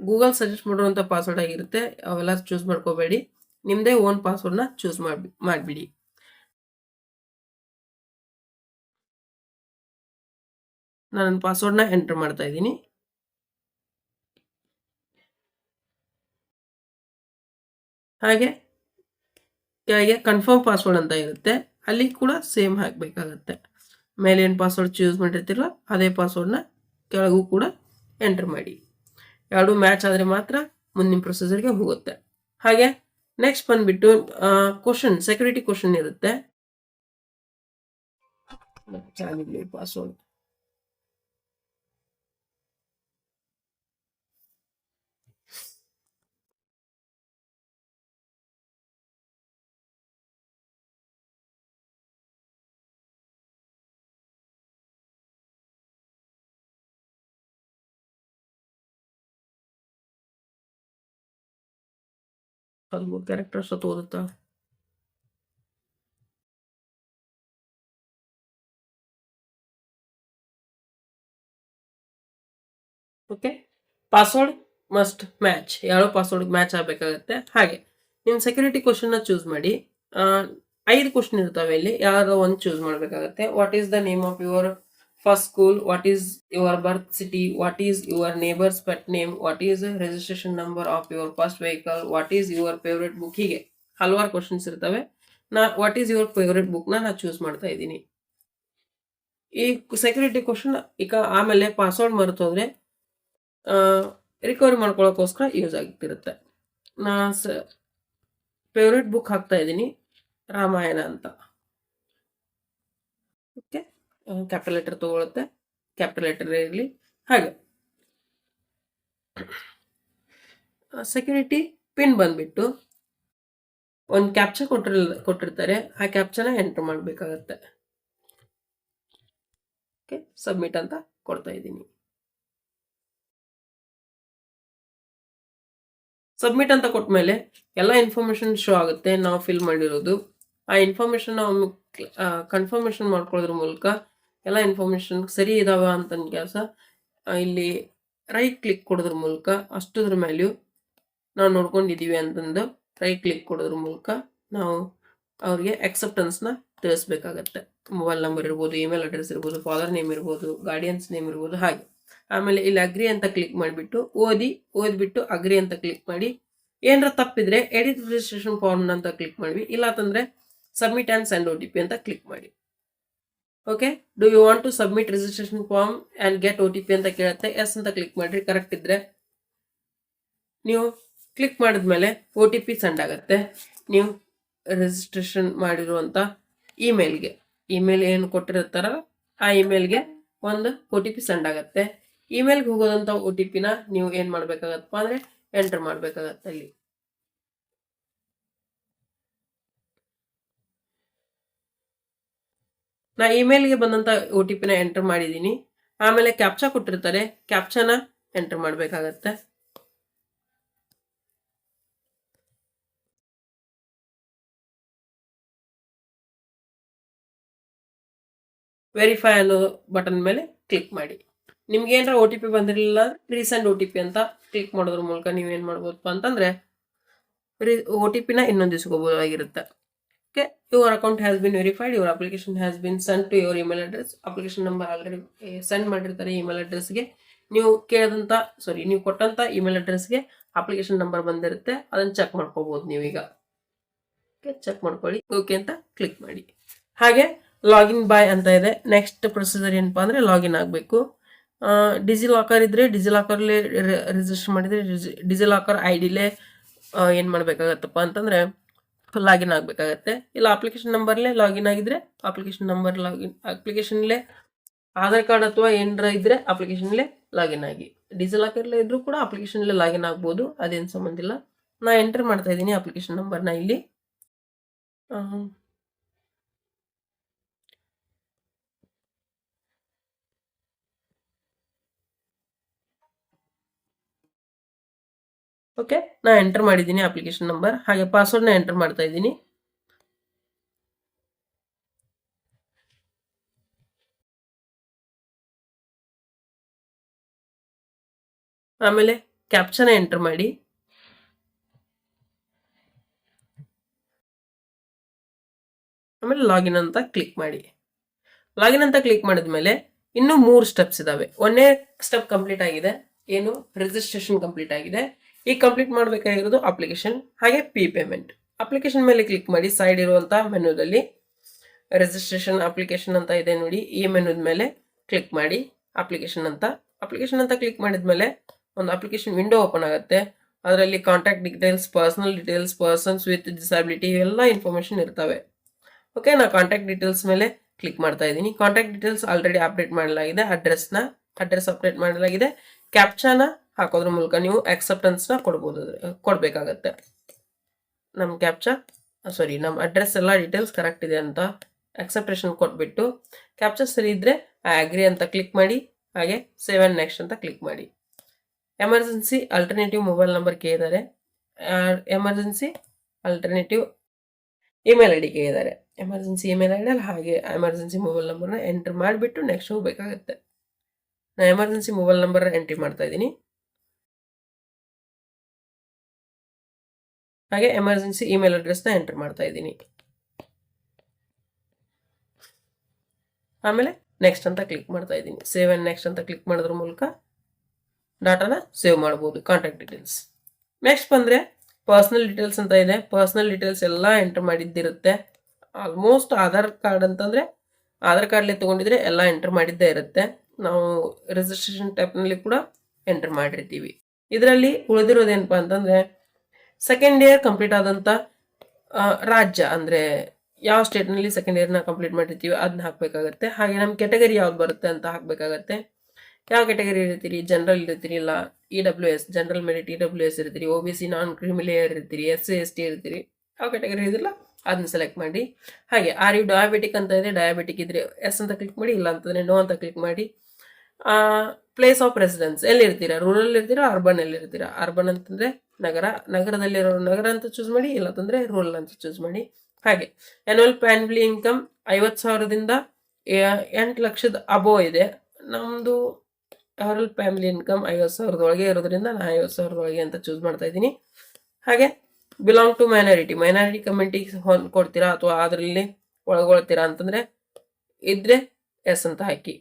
ಗೂಗಲ್ ಸಜೆಸ್ಟ್ ಮಾಡಿರುವಂಥ ಪಾಸ್ವರ್ಡ್ ಆಗಿರುತ್ತೆ, ಅವೆಲ್ಲ ಚೂಸ್ ಮಾಡ್ಕೋಬೇಡಿ. ನಿಮ್ಮದೇ ಓನ್ ಪಾಸ್ವರ್ಡ್ನ ಚೂಸ್ ಮಾಡಿಬಿಡಿ. ನಾನು ಪಾಸ್ವರ್ಡ್ನ ಎಂಟರ್ ಮಾಡ್ತಾ ಇದ್ದೀನಿ. ಹಾಗೆ ಕೆಳಗೆ ಕನ್ಫರ್ಮ್ ಪಾಸ್ವರ್ಡ್ ಅಂತ ಇರುತ್ತೆ, ಅಲ್ಲಿ ಕೂಡ ಸೇಮ್ ಹಾಕಬೇಕಾಗತ್ತೆ. ಮೇಲೆ ಏನು ಪಾಸ್ವರ್ಡ್ ಚೂಸ್ ಮಾಡಿರ್ತಿರಲ್ಲ ಅದೇ ಪಾಸ್ವರ್ಡ್ನ ಕೆಳಗೂ ಕೂಡ ಎಂಟರ್ ಮಾಡಿ. ಎರಡು ಮ್ಯಾಚ್ ಆದರೆ ಮಾತ್ರ ಮುಂದಿನ ಪ್ರೊಸೀಜರ್ಗೆ ಹೋಗುತ್ತೆ. ಹಾಗೆ ನೆಕ್ಸ್ಟ್ ಬಂದ್ಬಿಟ್ಟು ಕ್ವಶನ್, ಸೆಕ್ಯೂರಿಟಿ ಕ್ವಶನ್ ಇರುತ್ತೆ. ಪಾಸ್ವರ್ಡ್ ಅದು ಕ್ಯಾರೆಕ್ಟರ್ಸ್ ಅದು ಓದುತ್ತಾ. ಓಕೆ, ಪಾಸ್ವರ್ಡ್ ಮಸ್ಟ್ ಮ್ಯಾಚ್, ಯಾವ ಪಾಸ್ವರ್ಡ್ ಮ್ಯಾಚ್ ಆಗಬೇಕಾಗತ್ತೆ. ಹಾಗೆ ನಿಮ್ಮ ಸೆಕ್ಯೂರಿಟಿ ಕ್ವಶನ್ನ ಚೂಸ್ ಮಾಡಿ. 5 ಕ್ವಶನ್ ಇರ್ತವೆ ಇಲ್ಲಿ, ಯಾವ್ದೋ ಒಂದು ಚೂಸ್ ಮಾಡಬೇಕಾಗತ್ತೆ. What is the name of your first school, what is your birth city, what is your neighbours pet name, what is registration number of your first vehicle, what is your favourite book. ಹೀಗೆ ಹಲವಾರು questions ಇರ್ತವೆ. What is your favourite ಬುಕ್ನ ನಾನು choose ಮಾಡ್ತಾ ಇದ್ದೀನಿ. ಈ security question ಈಗ ಆಮೇಲೆ ಪಾಸ್ವರ್ಡ್ ಮರೆತೋದ್ರೆ ರಿಕವರಿ ಮಾಡ್ಕೊಳ್ಳೋಕ್ಕೋಸ್ಕರ ಯೂಸ್ ಆಗ್ತಿರುತ್ತೆ. ನಾ ಫೇವ್ರೆಟ್ ಬುಕ್ ಹಾಕ್ತಾ ಇದ್ದೀನಿ, ರಾಮಾಯಣ ಅಂತ. ಓಕೆ, ಕ್ಯಾಪಿಟಲ್ ಲೆಟರ್ ತಗೊಳುತ್ತೆ, ಕ್ಯಾಪಿಟಲ್ ಲೆಟರ್ ಇರಲಿ. ಹಾಗೆ ಸೆಕ್ಯೂರಿಟಿ ಪಿನ್ ಬಂದ್ಬಿಟ್ಟು ಒಂದು ಕ್ಯಾಪ್ಚಾ ಕೊಟ್ಟಿರ್ತಾರೆ, ಆ ಕ್ಯಾಪ್ಚಾನ ಎಂಟರ್ ಮಾಡಬೇಕಾಗತ್ತೆ. ಓಕೆ, ಸಬ್ಮಿಟ್ ಅಂತ ಕೊಡ್ತಾ ಇದ್ದೀನಿ. ಸಬ್ಮಿಟ್ ಅಂತ ಕೊಟ್ಟ ಮೇಲೆ ಎಲ್ಲ ಇನ್ಫಾರ್ಮೇಶನ್ ಶೋ ಆಗುತ್ತೆ, ನಾವು ಫಿಲ್ ಮಾಡಿರೋದು. ಆ ಇನ್ಫಾರ್ಮೇಶನ್ ನಾವು ಕನ್ಫರ್ಮೇಷನ್ ಮಾಡ್ಕೊಳ್ಳೋದ್ರ ಮೂಲಕ ಎಲ್ಲ ಇನ್ಫಾರ್ಮೇಶನ್ ಸರಿ ಇದಾವ ಅಂತ ಕೆಲಸ ಇಲ್ಲಿ ರೈಟ್ ಕ್ಲಿಕ್ ಕೊಡೋದ್ರ ಮೂಲಕ ಅಷ್ಟದ್ರ ಮ್ಯಾಲ್ಯೂ ನಾವು ನೋಡ್ಕೊಂಡಿದ್ದೀವಿ ಅಂತಂದು ರೈಟ್ ಕ್ಲಿಕ್ ಕೊಡೋದ್ರ ಮೂಲಕ ನಾವು ಅವ್ರಿಗೆ ಅಕ್ಸೆಪ್ಟೆನ್ಸ್ನ ತಿಳಿಸ್ಬೇಕಾಗತ್ತೆ. ಮೊಬೈಲ್ ನಂಬರ್ ಇರ್ಬೋದು, ಇಮೇಲ್ ಅಡ್ರೆಸ್ ಇರ್ಬೋದು, ಫಾದರ್ ನೇಮ್ ಇರ್ಬೋದು, ಗಾರ್ಡಿಯನ್ಸ್ ನೇಮ್ ಇರ್ಬೋದು. ಹಾಗೆ ಆಮೇಲೆ ಇಲ್ಲಿ ಅಗ್ರಿ ಅಂತ ಕ್ಲಿಕ್ ಮಾಡಿಬಿಟ್ಟು ಓದ್ಬಿಟ್ಟು ಅಗ್ರಿ ಅಂತ ಕ್ಲಿಕ್ ಮಾಡಿ. ಏನಾರ ತಪ್ಪಿದ್ರೆ ಎಡಿಟ್ ರಿಜಿಸ್ಟ್ರೇಷನ್ ಫಾರ್ಮ್ ಅಂತ ಕ್ಲಿಕ್ ಮಾಡಿ, ಇಲ್ಲ ಅಂತಂದ್ರೆ ಸಬ್ಮಿಟ್ ಆ್ಯಂಡ್ ಸೆಂಡ್ OTP ಅಂತ ಕ್ಲಿಕ್ ಮಾಡಿ. Okay, do you want to submit registration form and get OTP ಅಂತ ಕೇಳುತ್ತೆ. ಎಸ್ ಅಂತ ಕ್ಲಿಕ್ ಮಾಡಿರಿ. ಕರೆಕ್ಟ್ ಇದ್ರೆ ನೀವು ಕ್ಲಿಕ್ ಮಾಡಿದ್ಮೇಲೆ OTP ಸೆಂಡ್ ಆಗುತ್ತೆ. ನೀವು ರಿಜಿಸ್ಟ್ರೇಷನ್ ಮಾಡಿರುವಂಥ ಇಮೇಲ್ ಏನು ಕೊಟ್ಟಿರ್ತಾರ ಆ ಇಮೇಲ್ಗೆ ಒಂದು OTP ಸೆಂಡ್ ಆಗುತ್ತೆ. ಇಮೇಲ್ಗೆ ಹೋಗೋದಂಥ OTPನ ನೀವು ಏನು ಮಾಡಬೇಕಾಗತ್ತಪ್ಪ ಅಂದರೆ ಎಂಟರ್ ಮಾಡಬೇಕಾಗತ್ತೆ. ಅಲ್ಲಿ ನಾ ಇಮೇಲ್ಗೆ ಬಂದಂಥ OTPನ ಎಂಟರ್ ಮಾಡಿದ್ದೀನಿ. ಆಮೇಲೆ ಕ್ಯಾಪ್ಚಾ ಕೊಟ್ಟಿರ್ತಾರೆ, ಕ್ಯಾಪ್ಚಾನ ಎಂಟರ್ ಮಾಡಬೇಕಾಗತ್ತೆ. ವೆರಿಫೈ ಅನ್ನೋ ಬಟನ್ ಮೇಲೆ ಕ್ಲಿಕ್ ಮಾಡಿ. ನಿಮ್ಗೆ ಏನಾರ OTP ಬಂದಿರಲಿಲ್ಲ ರೀಸೆಂಟ್ OTP ಅಂತ ಕ್ಲಿಕ್ ಮಾಡೋದ್ರ ಮೂಲಕ ನೀವೇನು ಮಾಡ್ಬೋದಪ್ಪ ಅಂತಂದ್ರೆ OTPನ ಇನ್ನೊಂದು ಇಸ್ಕೋಬಹುದಾಗಿರುತ್ತೆ. Okay, your account has been verified, your application has been send to your email address. Application number already send ಮಾಡಿರ್ತಾರೆ ಇಮೇಲ್ ಅಡ್ರೆಸ್ಗೆ. ನೀವು ನೀವು ಕೊಟ್ಟಂತ ಇಮೇಲ್ ಅಡ್ರೆಸ್ಗೆ ಅಪ್ಲಿಕೇಶನ್ ನಂಬರ್ ಬಂದಿರುತ್ತೆ. ಅದನ್ನು ಚೆಕ್ ಮಾಡ್ಕೋಬಹುದು ನೀವೀಗ. ಓಕೆ, ಚೆಕ್ ಮಾಡ್ಕೊಳ್ಳಿ. ಓಕೆ ಅಂತ ಕ್ಲಿಕ್ ಮಾಡಿ. ಹಾಗೆ ಲಾಗಿನ್ ಬಾಯ್ ಅಂತ ಇದೆ. ನೆಕ್ಸ್ಟ್ ಪ್ರೊಸೀಜರ್ ಏನಪ್ಪಾ ಅಂದರೆ ಲಾಗಿನ್ ಆಗಬೇಕು. ಡಿಜಿಲಾಕರ್ ಇದ್ದರೆ ಡಿಜಿಲಾಕರ್ಲೇ ರಿಜಿಸ್ಟರ್ ಮಾಡಿದರೆ ಡಿಜಿಲಾಕರ್ ID-ಲೇ ಏನು ಮಾಡಬೇಕಾಗತ್ತಪ್ಪ ಅಂತಂದರೆ ಲಾಗಿನ್ ಆಗಬೇಕಾಗತ್ತೆ. ಇಲ್ಲ ಅಪ್ಲಿಕೇಶನ್ ನಂಬರ್ಲೇ ಲಾಗಿನ್ ಆಗಿದ್ರೆ ಅಪ್ಲಿಕೇಶನ್ಲೇ ಆಧಾರ್ ಕಾರ್ಡ್ ಅಥವಾ ಏನರ ಇದ್ದರೆ ಅಪ್ಲಿಕೇಶನ್ಲೇ ಲಾಗಿನ್ ಆಗಿ. ಡಿಜಿಲಾಕರ್ಲೇ ಇದ್ರೂ ಕೂಡ ಅಪ್ಲಿಕೇಶನ್ಲೇ ಲಾಗಿನ್ ಆಗ್ಬೋದು, ಅದೇನು ಸಂಬಂಧ ಇಲ್ಲ. ನಾ ಎಂಟರ್ ಮಾಡ್ತಾ ಇದ್ದೀನಿ ಅಪ್ಲಿಕೇಶನ್ ನಂಬರ್ನ ಇಲ್ಲಿ. ಓಕೆ, ನಾ ಎಂಟರ್ ಮಾಡಿದ್ದೀನಿ ಅಪ್ಲಿಕೇಶನ್ ನಂಬರ್. ಹಾಗೆ ಪಾಸ್ವರ್ಡ್ನ ಎಂಟರ್ ಮಾಡ್ತಾ ಇದ್ದೀನಿ. ಆಮೇಲೆ ಕ್ಯಾಪ್ಚನ ಎಂಟರ್ ಮಾಡಿ. ಆಮೇಲೆ ಲಾಗಿನ್ ಅಂತ ಕ್ಲಿಕ್ ಮಾಡಿ. ಲಾಗಿನ್ ಅಂತ ಕ್ಲಿಕ್ ಮಾಡಿದ್ಮೇಲೆ ಇನ್ನೂ 3 ಸ್ಟೆಪ್ಸ್ ಇದಾವೆ. ಒಂದೇ ಸ್ಟೆಪ್ ಕಂಪ್ಲೀಟ್ ಆಗಿದೆ, ಏನು ರಿಜಿಸ್ಟ್ರೇಷನ್ ಕಂಪ್ಲೀಟ್ ಆಗಿದೆ. ಈಗ ಕಂಪ್ಲೀಟ್ ಮಾಡಬೇಕಾಗಿರೋದು ಅಪ್ಲಿಕೇಶನ್ ಹಾಗೆ ಪೇಮೆಂಟ್. ಅಪ್ಲಿಕೇಶನ್ ಮೇಲೆ ಕ್ಲಿಕ್ ಮಾಡಿ. ಸೈಡ್ ಇರುವಂಥ ಮೆನುದಲ್ಲಿ ರಿಜಿಸ್ಟ್ರೇಷನ್ ಅಪ್ಲಿಕೇಶನ್ ಅಂತ ಇದೆ ನೋಡಿ, ಈ ಮೆನುದ ಮೇಲೆ ಕ್ಲಿಕ್ ಮಾಡಿ. ಅಪ್ಲಿಕೇಶನ್ ಅಂತ ಕ್ಲಿಕ್ ಮಾಡಿದ್ಮೇಲೆ ಒಂದು ಅಪ್ಲಿಕೇಶನ್ ವಿಂಡೋ ಓಪನ್ ಆಗುತ್ತೆ. ಅದರಲ್ಲಿ contact details, personal details, persons with disability ಎಲ್ಲ ಇನ್ಫಾರ್ಮೇಷನ್ ಇರ್ತವೆ. ಓಕೆ, ನಾ ಕಾಂಟ್ಯಾಕ್ಟ್ ಡೀಟೇಲ್ಸ್ ಮೇಲೆ ಕ್ಲಿಕ್ ಮಾಡ್ತಾ ಇದ್ದೀನಿ. ಕಾಂಟ್ಯಾಕ್ಟ್ ಡೀಟೇಲ್ಸ್ ಆಲ್ರೆಡಿ ಅಪ್ಡೇಟ್ ಮಾಡಲಾಗಿದೆ. ಅಡ್ರೆಸ್ ಅಪ್ಡೇಟ್ ಮಾಡಲಾಗಿದೆ. ಕ್ಯಾಪ್ಚಾನ ಹಾಕೋದ್ರ ಮೂಲಕ ನೀವು ಅಕ್ಸೆಪ್ಟೆನ್ಸ್ನ ಕೊಡಬೇಕಾಗತ್ತೆ. ನಮ್ಮ ಅಡ್ರೆಸ್ ಎಲ್ಲ ಡೀಟೇಲ್ಸ್ ಕರೆಕ್ಟ್ ಇದೆ ಅಂತ ಅಕ್ಸೆಪ್ಟೇಷನ್ ಕೊಟ್ಬಿಟ್ಟು ಕ್ಯಾಪ್ಚಾ ಸರಿ ಇದ್ರೆ ಅಗ್ರಿ ಅಂತ ಕ್ಲಿಕ್ ಮಾಡಿ. ಹಾಗೆ ಸೇವ್ ಆ್ಯಂಡ್ ನೆಕ್ಸ್ಟ್ ಅಂತ ಕ್ಲಿಕ್ ಮಾಡಿ. ಎಮರ್ಜೆನ್ಸಿ ಅಲ್ಟರ್ನೇಟಿವ್ ಮೊಬೈಲ್ ನಂಬರ್ ಕೇಳಿದ್ದಾರೆ. ಎಮರ್ಜೆನ್ಸಿ ಅಲ್ಟರ್ನೇಟಿವ್ ಇಮೇಲ್ ID ಕೇಳಿದ್ದಾರೆ. ಎಮರ್ಜೆನ್ಸಿ ಇಮೇಲ್ ID ಅಲ್ಲಿ ಹಾಗೆ ಎಮರ್ಜೆನ್ಸಿ ಮೊಬೈಲ್ ನಂಬರ್ನ ಎಂಟ್ರಿ ಮಾಡಿಬಿಟ್ಟು ನೆಕ್ಸ್ಟ್ ಹೋಗಬೇಕಾಗತ್ತೆ. ನಾನು ಎಮರ್ಜೆನ್ಸಿ ಮೊಬೈಲ್ ನಂಬರ್ ಎಂಟ್ರಿ ಮಾಡ್ತಾ ಇದ್ದೀನಿ. ಹಾಗೆ ಎಮರ್ಜೆನ್ಸಿ ಇಮೇಲ್ ಅಡ್ರೆಸ್ನ ಎಂಟ್ರಿ ಮಾಡ್ತಾ ಇದ್ದೀನಿ. ಆಮೇಲೆ ನೆಕ್ಸ್ಟ್ ಅಂತ ಕ್ಲಿಕ್ ಮಾಡ್ತಾ ಇದ್ದೀನಿ. ಸೇವ್ ಆ್ಯಂಡ್ ನೆಕ್ಸ್ಟ್ ಅಂತ ಕ್ಲಿಕ್ ಮಾಡೋದ್ರ ಮೂಲಕ ಡಾಟಾನ ಸೇವ್ ಮಾಡ್ಬೋದು, ಕಾಂಟ್ಯಾಕ್ಟ್ ಡೀಟೇಲ್ಸ್. ನೆಕ್ಸ್ಟ್ ಬಂದರೆ ಪರ್ಸನಲ್ ಡೀಟೇಲ್ಸ್ ಅಂತ ಇದೆ. ಪರ್ಸನಲ್ ಡೀಟೇಲ್ಸ್ ಎಲ್ಲ ಎಂಟರ್ ಮಾಡಿದ್ದಿರುತ್ತೆ. ಆಲ್ಮೋಸ್ಟ್ ಆಧಾರ್ ಕಾರ್ಡ್ ಅಂತಂದರೆ ಆಧಾರ್ ಕಾರ್ಡ್ಲಿ ತೊಗೊಂಡಿದ್ರೆ ಎಲ್ಲ ಎಂಟರ್ ಮಾಡಿದ್ದೇ ಇರುತ್ತೆ. ನಾವು ರಿಜಿಸ್ಟ್ರೇಷನ್ ಟೈಪ್ನಲ್ಲಿ ಕೂಡ ಎಂಟರ್ ಮಾಡಿರ್ತೀವಿ. ಇದರಲ್ಲಿ ಉಳಿದಿರೋದೇನಪ್ಪ ಅಂತಂದರೆ ಸೆಕೆಂಡ್ ಇಯರ್ ಕಂಪ್ಲೀಟ್ ಆದಂಥ ರಾಜ್ಯ, ಅಂದರೆ ಯಾವ ಸ್ಟೇಟ್ನಲ್ಲಿ ಸೆಕೆಂಡ್ ಇಯರ್ನ ಕಂಪ್ಲೀಟ್ ಮಾಡಿರ್ತೀವಿ ಅದನ್ನ ಹಾಕಬೇಕಾಗತ್ತೆ. ಹಾಗೆ ನಮ್ಮ ಕೆಟಗರಿ ಯಾವ್ದು ಬರುತ್ತೆ ಅಂತ ಹಾಕಬೇಕಾಗತ್ತೆ. ಯಾವ ಕೆಟಗರಿ ಇರ್ತೀರಿ? ಜನರಲ್ ಇರ್ತೀರಿ, ಇಲ್ಲ EWS ಜನರಲ್ ಮೆರಿಟ್ EWS ಇರ್ತೀರಿ, OBC ನಾನ್ ಕ್ರಿಮಿಲೇಯರ್ ಇರ್ತೀರಿ, SC ST ಇರ್ತೀರಿ. ಯಾವ ಕೆಟಗರಿ ಇದಿಲ್ಲ ಅದನ್ನ ಸೆಲೆಕ್ಟ್ ಮಾಡಿ. ಹಾಗೆ ಆರ್ ಯು ಡಯಾಬಿಟಿಕ್ ಅಂತ ಇದೆ. ಡಯಾಬಿಟಿಕ್ ಇದ್ರೆ ಎಸ್ ಅಂತ ಕ್ಲಿಕ್ ಮಾಡಿ, ಇಲ್ಲ ಅಂತಂದರೆ ನೋ ಅಂತ ಕ್ಲಿಕ್ ಮಾಡಿ. ಪ್ಲೇಸ್ ಆಫ್ ರೆಸಿಡೆನ್ಸ್ ಎಲ್ಲಿರ್ತೀರಾ? ರೂರಲ್ ಇರ್ತೀರಾ, ಅರ್ಬನ್ ಎಲ್ಲಿರ್ತೀರಾ? ಅರ್ಬನ್ ಅಂತಂದರೆ ನಗರದಲ್ಲಿರೋ ನಗರ ಅಂತ ಚೂಸ್ ಮಾಡಿ, ಇಲ್ಲ ಅಂತಂದರೆ ರೂರಲ್ ಅಂತ ಚೂಸ್ ಮಾಡಿ. ಹಾಗೆ ಆ್ಯನ್ಯುವಲ್ ಫ್ಯಾಮಿಲಿ ಇನ್ಕಮ್ 50,000ದಿಂದ 8 ಲಕ್ಷದ ಅಬೋವ್ ಇದೆ. ನಮ್ಮದು ಆ್ಯನ್ಯುವಲ್ ಫ್ಯಾಮಿಲಿ ಇನ್ಕಮ್ 50,000 ಒಳಗೆ ಇರೋದ್ರಿಂದ ನಾನು 50,000 ಒಳಗೆ ಅಂತ ಚೂಸ್ ಮಾಡ್ತಾ ಇದ್ದೀನಿ. ಹಾಗೆ ಬಿಲಾಂಗ್ ಟು ಮೈನಾರಿಟಿ ಕಮ್ಯುನಿಟಿಗೆ ಕೊಡ್ತೀರಾ ಅಥವಾ ಅದರಲ್ಲಿ ಒಳಗೊಳ್ತೀರಾ ಅಂತಂದರೆ ಇದ್ರೆ ಎಸ್ ಅಂತ ಹಾಕಿ.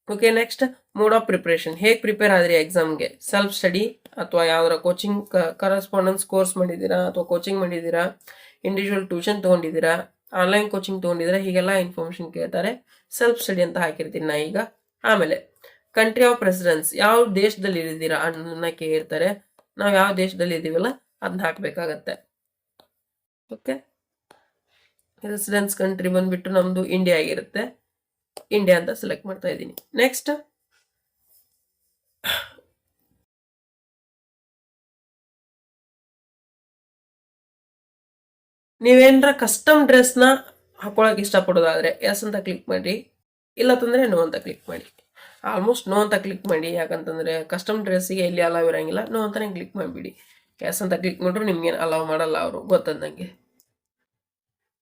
Okay, next mode of preparation, ಹೇಗೆ ಪ್ರಿಪೇರ್ ಆದ್ರಿ ಎಕ್ಸಾಮ್ಗೆ, ಸೆಲ್ಫ್ ಸ್ಟಡಿ ಅಥವಾ ಯಾವ್ದಾರ ಕೋಚಿಂಗ್ ಕರೆಸ್ಪಾಂಡೆನ್ಸ್ ಕೋರ್ಸ್ ಮಾಡಿದ್ದೀರಾ ಅಥವಾ ಕೋಚಿಂಗ್ ಮಾಡಿದ್ದೀರಾ, ಇಂಡಿವಿಜುವಲ್ ಟ್ಯೂಷನ್ ತೊಗೊಂಡಿದ್ದೀರಾ, ಆನ್ಲೈನ್ ಕೋಚಿಂಗ್ ತೊಗೊಂಡಿದ್ದೀರಾ, ಹೀಗೆಲ್ಲ ಇನ್ಫಾರ್ಮೇಷನ್ ಕೇಳ್ತಾರೆ. ಸೆಲ್ಫ್ ಸ್ಟಡಿ ಅಂತ ಹಾಕಿರ್ತೀನಿ ನಾ ಈಗ. ಆಮೇಲೆ ಕಂಟ್ರಿ ಆಫ್ ರೆಸಿಡೆನ್ಸ್, ಯಾವ ದೇಶದಲ್ಲಿ ಇದ್ದೀರಾ ಅನ್ನೋದನ್ನ ಕೇಳಿರ್ತಾರೆ. ನಾವು ಯಾವ ದೇಶದಲ್ಲಿ ಇದ್ದೀವಲ್ಲ ಅದನ್ನ ಹಾಕ್ಬೇಕಾಗತ್ತೆ. ಓಕೆ, ರೆಸಿಡೆನ್ಸ್ ಕಂಟ್ರಿ ಬಂದ್ಬಿಟ್ಟು ನಮ್ದು ಇಂಡಿಯಾ ಆಗಿರುತ್ತೆ. ಇಂಡಿಯಾ ಅಂತ ಸೆಲೆಕ್ಟ್ ಮಾಡ್ತಾ ಇದ್ದೀನಿ. ನೆಕ್ಸ್ಟ್ ನೀವೇನರ ಕಸ್ಟಮ್ ಡ್ರೆಸ್ನ ಹಾಕೊಳಕ್ ಇಷ್ಟಪಡೋದಾದ್ರೆ ಎಸ್ ಅಂತ ಕ್ಲಿಕ್ ಮಾಡಿ, ಇಲ್ಲ ತಂದ್ರೆ ನೋ ಅಂತ ಕ್ಲಿಕ್ ಮಾಡಿ. ಆಲ್ಮೋಸ್ಟ್ ನೋ ಅಂತ ಕ್ಲಿಕ್ ಮಾಡಿ, ಯಾಕಂತಂದ್ರೆ ಕಸ್ಟಮ್ ಡ್ರೆಸ್ಸಿಗೆ ಎಲ್ಲಿ ಅಲೌ ಇರಂಗಿಲ್ಲ. ನೋ ಅಂತಾನೆ ಕ್ಲಿಕ್ ಮಾಡಿಬಿಡಿ. ಎಸ್ ಅಂತ ಕ್ಲಿಕ್ ಮಾಡಿದ್ರು ನಿಮ್ಗೇನು ಅಲೌ ಮಾಡಲ್ಲ ಅವರು, ಗೊತ್ತಂದಂಗೆ.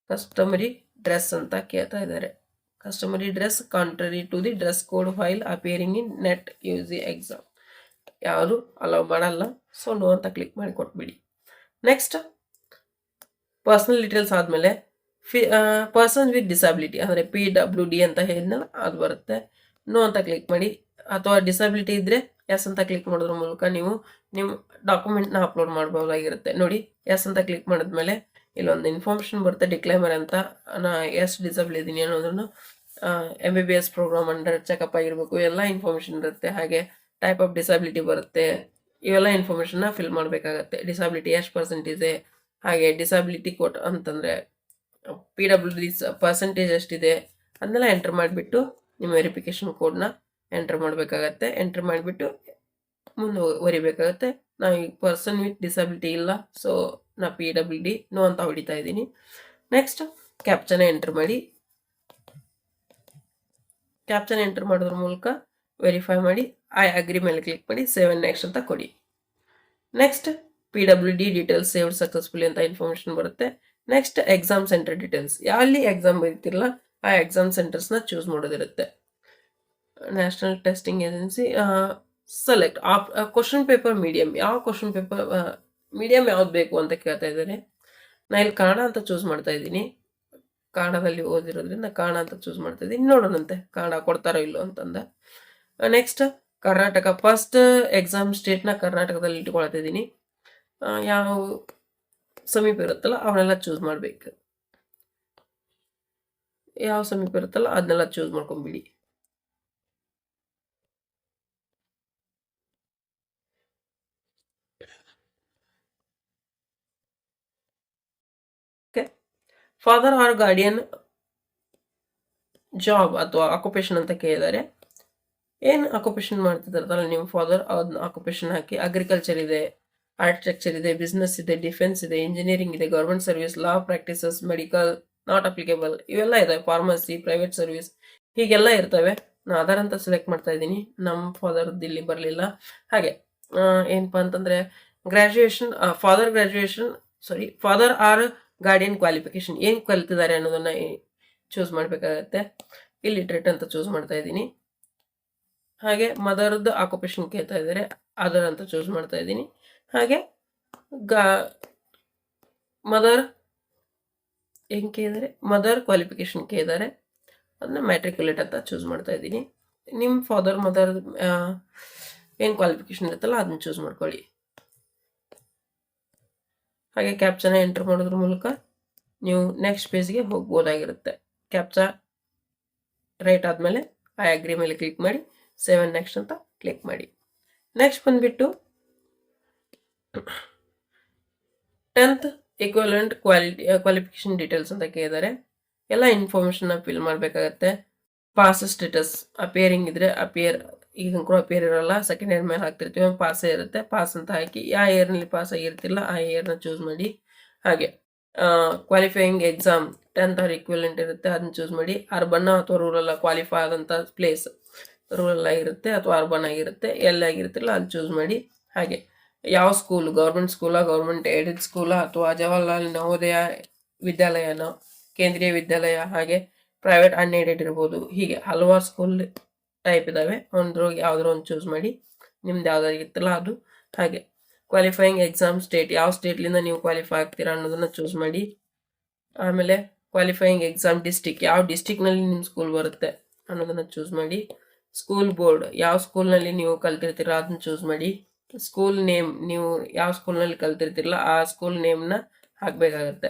ಕಸ್ಟಮರಿ ಡ್ರೆಸ್ ಅಂತ ಕೇಳ್ತಾ ಇದ್ದಾರೆ. Customary dress contrary to the dress code while appearing in NEET UG exam, ಯಾವುದು ಅಲೌ ಮಾಡಲ್ಲ. ಸೊ ನೋ ಅಂತ ಕ್ಲಿಕ್ ಮಾಡಿ ಕೊಟ್ಬಿಡಿ. ನೆಕ್ಸ್ಟ್ ಪರ್ಸನಲ್ ಡೀಟೇಲ್ಸ್ ಆದಮೇಲೆ ಪರ್ಸನ್ ವಿತ್ ಡಿಸಬಿಲಿಟಿ ಅಂದರೆ PWD ಅಂತ ಹೇಳಿದ್ನಲ್ಲ ಅದು ಬರುತ್ತೆ. ನೋ ಅಂತ ಕ್ಲಿಕ್ ಮಾಡಿ. ಅಥವಾ ಡಿಸಬಿಲಿಟಿ ಇದ್ದರೆ ಎಸ್ ಅಂತ ಕ್ಲಿಕ್ ಮಾಡೋದ್ರ ಮೂಲಕ ನೀವು ನಿಮ್ಮ ಡಾಕ್ಯುಮೆಂಟ್ನ ಅಪ್ಲೋಡ್ ಮಾಡ್ಬೋದಾಗಿರುತ್ತೆ. ನೋಡಿ, ಎಸ್ ಅಂತ ಕ್ಲಿಕ್ ಮಾಡಿದ್ಮೇಲೆ ಇಲ್ಲೊಂದು ಇನ್ಫಾರ್ಮೇಷನ್ ಬರುತ್ತೆ, ಡಿಕ್ಲೇಮರ್ ಅಂತ. ನಾ ಎಷ್ಟು ಡಿಸಬಲ್ ಇದ್ದೀನಿ ಅನ್ನೋದನ್ನು MBBS ಪ್ರೋಗ್ರಾಮ್ ಅಂಡರ್ ಚೆಕಪ್ ಆಗಿರಬೇಕು, ಎಲ್ಲ ಇನ್ಫಾರ್ಮೇಷನ್ ಇರುತ್ತೆ. ಹಾಗೆ ಟೈಪ್ ಆಫ್ ಡಿಸಬಿಲಿಟಿ ಬರುತ್ತೆ. ಇವೆಲ್ಲ ಇನ್ಫಾರ್ಮೇಷನ್ನ ಫಿಲ್ ಮಾಡಬೇಕಾಗತ್ತೆ. ಡಿಸಬಿಲಿಟಿ ಎಷ್ಟು ಪರ್ಸೆಂಟ್ ಹಾಗೆ ಡಿಸಬಿಲಿಟಿ ಕೋಟ್ ಅಂತಂದರೆ PWD ಪರ್ಸೆಂಟೇಜ್ ಎಷ್ಟಿದೆ ಅದನ್ನೆಲ್ಲ ಎಂಟ್ರ್ ಮಾಡಿಬಿಟ್ಟು ನಿಮ್ಮ ವೆರಿಫಿಕೇಷನ್ ಕೋಡ್ನ ಎಂಟ್ರ್ ಮಾಡಬೇಕಾಗತ್ತೆ. ಎಂಟ್ರ್ ಮಾಡಿಬಿಟ್ಟು ಮುಂದುವರಿಬೇಕಾಗತ್ತೆ. ನಾವು ಈಗ ಪರ್ಸನ್ ವಿತ್ ಡಿಸಬಿಲಿಟಿ ಇಲ್ಲ, ಸೊ ನಾ PWD ನೋ ಅಂತ ಹೊಡಿತಾ ಇದ್ದೀನಿ. ನೆಕ್ಸ್ಟ್ ಕ್ಯಾಪ್ಚನ ಎಂಟ್ರ್ ಮಾಡಿ. ಕ್ಯಾಪ್ಚನ ಎಂಟ್ರ್ ಮಾಡೋದ್ರ ಮೂಲಕ ವೆರಿಫೈ ಮಾಡಿ ಐ ಅಗ್ರಿ ಮೇಲೆ ಕ್ಲಿಕ್ ಮಾಡಿ ಸೇವ್ ಅಂಡ್ ನೆಕ್ಸ್ಟ್ ಅಂತ ಕೊಡಿ. Next PWD details saved successfully ಅಂತ ಇನ್ಫಾರ್ಮೇಷನ್ ಬರುತ್ತೆ. ನೆಕ್ಸ್ಟ್ ಎಕ್ಸಾಮ್ ಸೆಂಟರ್ ಡೀಟೇಲ್ಸ್, ಯಾವಲ್ಲಿ ಎಕ್ಸಾಮ್ ಬರೀತಿರಲ್ಲ ಆ ಎಕ್ಸಾಮ್ ಸೆಂಟರ್ಸ್ನ ಚೂಸ್ ಮಾಡೋದಿರುತ್ತೆ. National Testing Agency select question paper medium, ಯಾವ ಕ್ವಶನ್ ಪೇಪರ್ ಮೀಡಿಯಮ್ ಯಾವ್ದು ಬೇಕು ಅಂತ ಕೇಳ್ತಾ ಇದ್ದಾರೆ. ನಾ ಇಲ್ಲಿ ಕನ್ನಡ ಅಂತ ಚೂಸ್ ಮಾಡ್ತಾ ಇದ್ದೀನಿ. ಕನ್ನಡದಲ್ಲಿ ಓದಿರೋದ್ರಿಂದ ಕನ್ನಡ ಅಂತ ಚೂಸ್ ಮಾಡ್ತಾ ಇದ್ದೀನಿ. ನೋಡೋಣಂತೆ ಕನ್ನಡ ಕೊಡ್ತಾರೋ ಇಲ್ಲೋ ಅಂತಂದ. ನೆಕ್ಸ್ಟ್ ಕರ್ನಾಟಕ, ಫಸ್ಟ್ ಎಕ್ಸಾಮ್ ಸ್ಟೇಟ್ನ ಕರ್ನಾಟಕದಲ್ಲಿ ಇಟ್ಕೊಳ್ತಾ ಇದ್ದೀನಿ. ಯಾವ ಸಮೀಪ ಇರುತ್ತಲ್ಲ ಅವನ್ನೆಲ್ಲ ಚೂಸ್ ಮಾಡಬೇಕು. ಯಾವ ಸಮೀಪ ಇರುತ್ತಲ್ಲ ಅದನ್ನೆಲ್ಲ ಚೂಸ್ ಮಾಡ್ಕೊಂಬಿಡಿ. ಫಾದರ್ ಆರ್ ಗಾರ್ಡಿಯನ್ ಜಾಬ್ ಅಥವಾ ಆಕ್ಯುಪೇಷನ್ ಅಂತ ಕೇಳಿದ್ದಾರೆ. ಏನು ಆಕ್ಯುಪೇಷನ್ ಮಾಡ್ತಿದ್ದಾರಲ್ಲ ನಿಮ್ಮ ಫಾದರ್, ಅದನ್ನ ಆಕ್ಯುಪೇಷನ್ ಹಾಕಿ. ಅಗ್ರಿಕಲ್ಚರ್ ಇದೆ, ಆರ್ಕಿಟೆಕ್ಚರ್ ಇದೆ, ಬಿಸ್ನೆಸ್ ಇದೆ, ಡಿಫೆನ್ಸ್ ಇದೆ, ಇಂಜಿನಿಯರಿಂಗ್ ಇದೆ, government service, law practices, medical, not applicable, ಇವೆಲ್ಲ ಇದೆ. ಫಾರ್ಮಸಿ, ಪ್ರೈವೇಟ್ ಸರ್ವಿಸ್, ಹೀಗೆಲ್ಲ ಇರ್ತವೆ. ನಾನು ಅದರ್ ಅಂತ ಸೆಲೆಕ್ಟ್ ಮಾಡ್ತಾ ಇದ್ದೀನಿ. ನಮ್ಮ ಫಾದರ್ದು ಇಲ್ಲಿ ಬರಲಿಲ್ಲ. ಹಾಗೆ ಏನಪ್ಪ ಅಂತಂದರೆ graduation, father or guardian qualification, ಏನು ಕಲ್ತಿದ್ದಾರೆ ಅನ್ನೋದನ್ನ ಚೂಸ್ ಮಾಡಬೇಕಾಗತ್ತೆ. ಇಲ್ಲಿಟ್ರೇಟ್ ಅಂತ ಚೂಸ್ ಮಾಡ್ತಾ ಇದ್ದೀನಿ. ಹಾಗೆ ಮದರ್ದು ಆಕ್ಯುಪೇಷನ್ ಕೇಳ್ತಾ ಇದ್ದಾರೆ, ಅದರ್ ಅಂತ ಚೂಸ್ ಮಾಡ್ತಾ ಇದ್ದೀನಿ. ಹಾಗೆ ಮದರ್ ಏನು ಕೇಳಿದರೆ ಮದರ್ ಕ್ವಾಲಿಫಿಕೇಶನ್ ಕೇಳಿದ್ದಾರೆ, ಅದನ್ನ ಮ್ಯಾಟ್ರಿಕ್ಯುಲೇಟ್ ಅಂತ ಚೂಸ್ ಮಾಡ್ತಾ ಇದ್ದೀನಿ. ನಿಮ್ಮ ಫಾದರ್ ಮದರ್ ಏನು ಕ್ವಾಲಿಫಿಕೇಶನ್ ಇರುತ್ತಲ್ಲ ಅದನ್ನ ಚೂಸ್ ಮಾಡ್ಕೊಳ್ಳಿ. ಹಾಗೆ ಕ್ಯಾಪ್ಚನ ಎಂಟರ್ ಮಾಡೋದ್ರ ಮೂಲಕ ನೀವು ನೆಕ್ಸ್ಟ್ ಪೇಜ್ಗೆ ಹೋಗ್ಬೋದಾಗಿರುತ್ತೆ. ಕ್ಯಾಪ್ಚಾ ರೈಟ್ ಆದಮೇಲೆ ಐ ಅಗ್ರಿ ಮೇಲೆ ಕ್ಲಿಕ್ ಮಾಡಿ ಸೇವ್ ಅಂಡ್ ನೆಕ್ಸ್ಟ್ ಅಂತ ಕ್ಲಿಕ್ ಮಾಡಿ. ನೆಕ್ಸ್ಟ್ ಬಂದುಬಿಟ್ಟು 10th ಈಕ್ವಲೆಂಟ್ ಕ್ವಾಲಿಫಿಕೇಶನ್ ಡೀಟೇಲ್ಸ್ ಅಂತ ಕೇಳಿದ್ದಾರೆ. ಎಲ್ಲ ಇನ್ಫಾರ್ಮೇಷನ್ನ ಫಿಲ್ ಮಾಡಬೇಕಾಗತ್ತೆ. ಪಾಸ್ ಸ್ಟೇಟಸ್ ಅಪಿಯರಿಂಗ್ ಇದ್ರೆ ಅಪಿಯರ್, ಈಗ ಕೂಡ ಅಪಿಯರ್ ಇರೋಲ್ಲ, ಸೆಕೆಂಡ್ ಇಯರ್ ಮೇಲೆ ಹಾಕ್ತಿರ್ತೀವಿ, ಪಾಸೇ ಇರುತ್ತೆ. ಪಾಸ್ ಅಂತ ಹಾಕಿ ಯಾವ ಇಯರ್ನಲ್ಲಿ ಪಾಸ್ ಆಗಿರ್ತಿಲ್ಲ ಆ ಇಯರ್ನ ಚೂಸ್ ಮಾಡಿ. ಹಾಗೆ qualifying exam 10th or equivalent ಇರುತ್ತೆ, ಅದನ್ನ ಚೂಸ್ ಮಾಡಿ. ಅರ್ಬನ್ ಅಥವಾ ರೂರಲ್ ಕ್ವಾಲಿಫೈ ಆದಂಥ ಪ್ಲೇಸ್ ರೂರಲ್ ಆಗಿರುತ್ತೆ ಅಥವಾ ಅರ್ಬನ್ ಆಗಿರುತ್ತೆ, ಎಲ್ಲಾಗಿರುತ್ತಿಲ್ಲ ಅಲ್ಲಿ ಚೂಸ್ ಮಾಡಿ. ಹಾಗೆ ಯಾವ ಸ್ಕೂಲ್, ಗೌರ್ಮೆಂಟ್ ಸ್ಕೂಲಾ, ಗೌರ್ಮೆಂಟ್ ಏಡೆಡ್ ಸ್ಕೂಲಾ, ಅಥವಾ ಜವಾಹರ್ಲಾಲ್ ನವೋದಯ ವಿದ್ಯಾಲಯನೋ, ಕೇಂದ್ರೀಯ ವಿದ್ಯಾಲಯ, ಹಾಗೆ ಪ್ರೈವೇಟ್ ಅನ್ಏಡೆಡ್ ಇರ್ಬೋದು. ಹೀಗೆ ಹಲವಾರು ಸ್ಕೂಲ್ ಟೈಪ್ ಇದ್ದಾವೆ. ಒಂದ್ರೊಳಗೆ ಯಾವುದೋ ಒಂದು ಚೂಸ್ ಮಾಡಿ, ನಿಮ್ದು ಯಾವುದಾಗಿತ್ತಲ್ಲ ಅದು. ಹಾಗೆ ಕ್ವಾಲಿಫೈಯಿಂಗ್ ಎಕ್ಸಾಮ್ ಸ್ಟೇಟ್, ಯಾವ ಸ್ಟೇಟ್ಲಿಂದ ನೀವು ಕ್ವಾಲಿಫೈ ಆಗ್ತೀರಾ ಅನ್ನೋದನ್ನು ಚೂಸ್ ಮಾಡಿ. ಆಮೇಲೆ ಕ್ವಾಲಿಫೈಯಿಂಗ್ ಎಕ್ಸಾಮ್ ಡಿಸ್ಟಿಕ್, ಯಾವ ಡಿಸ್ಟಿಕ್ನಲ್ಲಿ ನಿಮ್ಮ ಸ್ಕೂಲ್ ಬರುತ್ತೆ ಅನ್ನೋದನ್ನು ಚೂಸ್ ಮಾಡಿ. ಸ್ಕೂಲ್ ಬೋರ್ಡ್, ಯಾವ ಸ್ಕೂಲ್ನಲ್ಲಿ ನೀವು ಕಲ್ತಿರ್ತೀರ ಅದನ್ನ ಚೂಸ್ ಮಾಡಿ. ಸ್ಕೂಲ್ ನೇಮ್, ನೀವು ಯಾವ ಸ್ಕೂಲ್ನಲ್ಲಿ ಕಲ್ತಿರ್ತಿರಲ್ಲ ಆ ಸ್ಕೂಲ್ ನೇಮ್ನ ಹಾಕಬೇಕಾಗತ್ತೆ.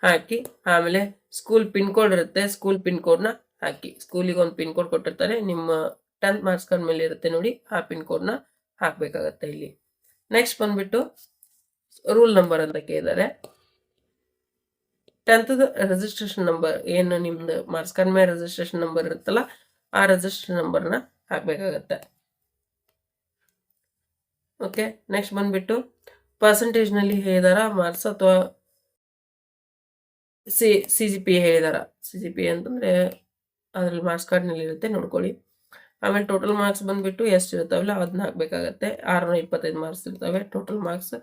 ಹಾಕಿ ಆಮೇಲೆ ಸ್ಕೂಲ್ ಪಿನ್ ಕೋಡ್ ಇರುತ್ತೆ, ಸ್ಕೂಲ್ ಪಿನ್ ಕೋಡ್ನ ಹಾಕಿ. ಸ್ಕೂಲಿಗೆ ಒಂದು ಪಿನ್ ಕೋಡ್ ಕೊಟ್ಟಿರ್ತಾರೆ, ನಿಮ್ಮ 10th ಮಾರ್ಕ್ಸ್ ಕಾರ್ಡ್ ಮೇಲೆ ಇರುತ್ತೆ ನೋಡಿ, ಆ ಪಿನ್ ಕೋಡ್ನ ಹಾಕಬೇಕಾಗತ್ತೆ ಇಲ್ಲಿ. ನೆಕ್ಸ್ಟ್ ಬಂದ್ಬಿಟ್ಟು ರೂಲ್ ನಂಬರ್ ಅಂತ ಕೇಳಿದ್ದಾರೆ. 10th ರಿಜಿಸ್ಟ್ರೇಷನ್ ನಂಬರ್, ಏನು ನಿಮ್ದು ಮಾರ್ಕ್ಸ್ ಕಾರ್ಡ್ ಮೇಲೆ ರಿಜಿಸ್ಟ್ರೇಷನ್ ನಂಬರ್ ಇರುತ್ತಲ್ಲ ಆ ರಿಜಿಸ್ಟ್ರೇಷನ್ ನಂಬರ್ನ ಹಾಕಬೇಕಾಗತ್ತೆ. ಓಕೆ, ನೆಕ್ಸ್ಟ್ ಬಂದ್ಬಿಟ್ಟು ಪರ್ಸೆಂಟೇಜ್ನಲ್ಲಿ ಹೇಳಿದಾರ ಮಾರ್ಕ್ಸ್ ಅಥವಾ CGPA ಹೇಳಿದಾರ. CGPA ಅಂತಂದ್ರೆ ಅದ್ರಲ್ಲಿ ಮಾರ್ಕ್ಸ್ ಕಾರ್ಡ್ನಲ್ಲಿ ಇರುತ್ತೆ, ನೋಡ್ಕೊಳ್ಳಿ. ಆಮೇಲೆ ಟೋಟಲ್ ಮಾರ್ಕ್ಸ್ ಬಂದ್ಬಿಟ್ಟು ಎಷ್ಟು ಇರ್ತಾವಲ್ಲ ಅದನ್ನ ಹಾಕ್ಬೇಕಾಗತ್ತೆ. 625 ಮಾರ್ಕ್ಸ್ ಇರ್ತವೆ ಟೋಟಲ್ ಮಾರ್ಕ್ಸ್